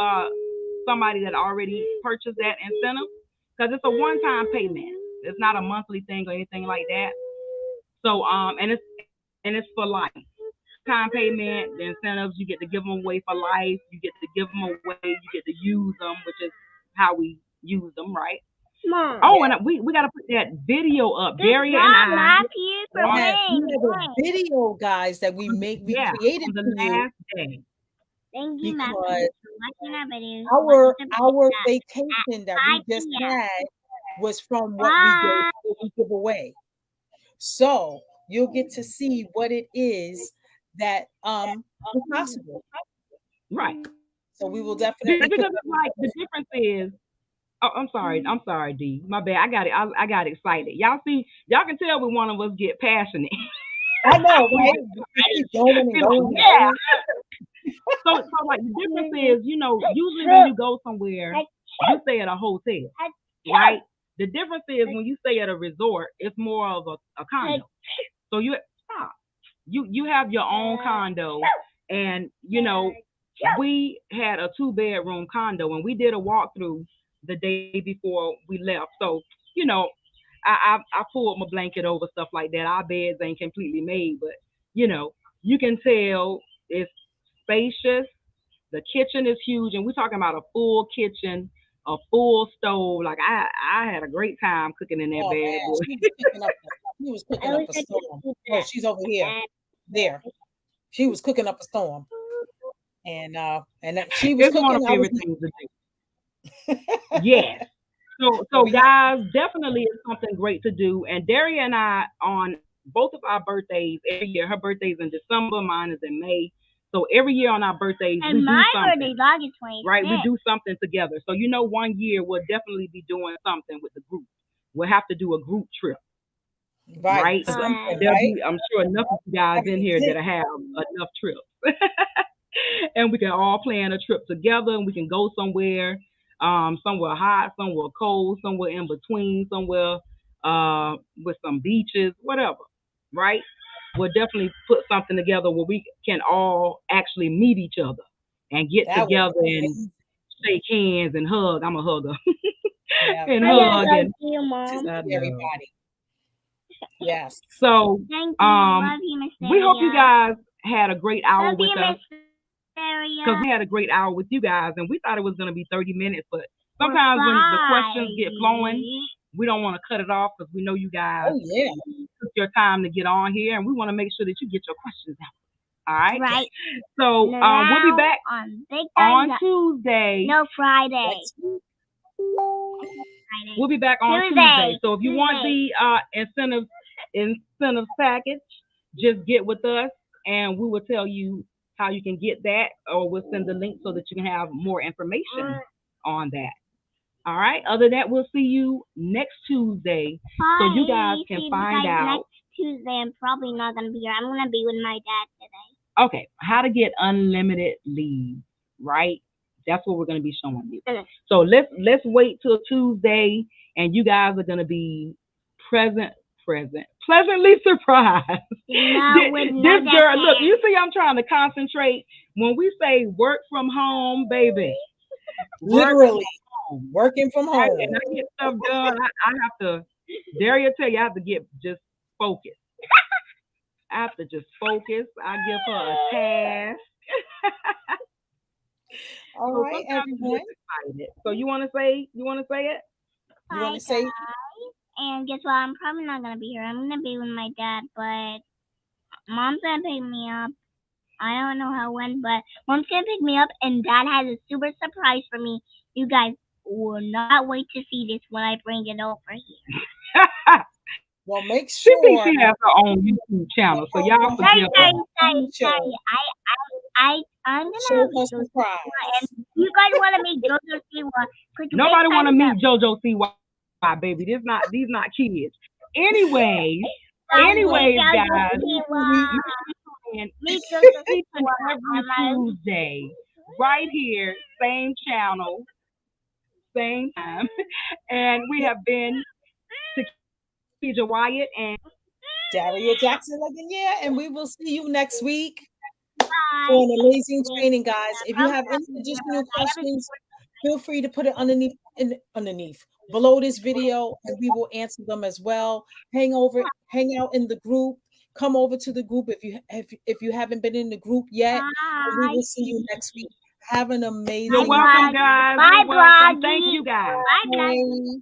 somebody that already purchased that incentive, because it's a one-time payment. It's not a monthly thing or anything like that. So and it's for life. Time payment, the incentives, you get to give them away for life. You get to give them away. You get to use them, which is how we use them, right? Mom. Oh, and we got to put that video up. Daria and I. We have a video, guys, that we created on the last day. Thank you, Matthew, for watching our videos. Our vacation that we just had was from what we give away. So you'll get to see what it is that is possible. Right. So we will definitely because it's like the difference is. Oh, I'm sorry, D. My bad. I got excited. Y'all can tell when one of us get passionate. I know, right? Yeah. So like the difference is, usually when you go somewhere, you stay at a hotel, right? The difference is when you stay at a resort, it's more of a condo. So you have your own condo, and we had a 2-bedroom condo, and we did a walkthrough the day before we left. So I pulled my blanket over, stuff like that. Our beds ain't completely made, but you can tell it's spacious. The kitchen is huge, and we're talking about a full kitchen, a full stove. Like I had a great time cooking in that bed. She was cooking up a storm. Oh, she's over here. There. She was cooking up a storm. And she was cooking. One of my favorite things to do. Yes. So guys, definitely it's something great to do. And Daria and I, on both of our birthdays every year, her birthday's in December, mine is in May. So every year on our birthdays, and we my do something. Birthday's August 26th. Right, we do something together. So 1 year we'll definitely be doing something with the group. We'll have to do a group trip. Right? I'm sure enough of you guys in here that have enough trips. And we can all plan a trip together, and we can go somewhere hot, somewhere cold, somewhere in between, somewhere with some beaches, whatever, right? we'll definitely put something together where we can all actually meet each other and get That would together be and amazing. shake hands and hug. I'm a hugger Yeah, and I just hug love and you, to Mom. see I know. everybody. Yes. So Thank you. um, Love you, Miss we hope you Daria. guys had a great hour Love with you, us Miss because Daria. we had a great hour with you guys, and we thought it was going to be 30 minutes, but For sometimes when the questions get flowing, Friday. we don't want to cut it off because we know you guys Oh yeah. took your time to get on here, and we want to make sure that you get your questions out. All right. Right So we'll be now back on Big on Guys. Tuesday. No, Friday. Next week. Friday. We'll be back on Tuesday. Tuesday. So if you want the incentive package, just get with us, and we will tell you how you can get that, or we'll send the link so that you can have more information on that. All right. Other than that, we'll see you next Tuesday, so you guys Bye. can See you find guys out. next Tuesday. I'm probably not gonna be here. I'm gonna be with my dad today. Okay, how to get unlimited leave, right? That's what we're going to be showing you. Okay. So let's wait till Tuesday, and you guys are going to be pleasantly surprised. No, with no This girl, look, dad. you see, I'm trying to concentrate. When we say work from home, baby, work Literally from home. working from home. And I get stuff done. I have to. Daria tell you, I have to get just focused. I have to just focus. I give her a task. All So right, sometimes you everyone. get excited. So you want to say it? You want Bye, to say guys. And guess what? I'm probably not gonna be here. I'm gonna be with my dad, but Mom's gonna pick me up. I don't know how when, but Mom's gonna pick me up, and Dad has a super surprise for me. You guys will not wait to see this when I bring it over here. well, make She thinks sure she has her own YouTube channel, so y'all Well, forgive her. Sorry. I'm gonna show have her JoJo surprise. Siwa, and you guys want to meet JoJo Siwa? Click the Nobody big want to thumbs meet up. JoJo CY, baby. These not kids. Anyways, Meet anyways, JoJo guys, Siwa. and Meet JoJo each and Siwa. every Tuesday, right here, same channel, same time, and we have been Takija Wyatt and Daria Jackson again, yeah, and we will see you next week Bye. for an amazing training, guys. If you have any additional questions, feel free to put it underneath below this video, and we will answer them as well. Hang out in the group. Come over to the group if you haven't been in the group yet, and we will see you next week. Have an amazing you're welcome, guys. Bye, You're welcome. Bloggy. Thank you, guys. Bye, Bloggy. day.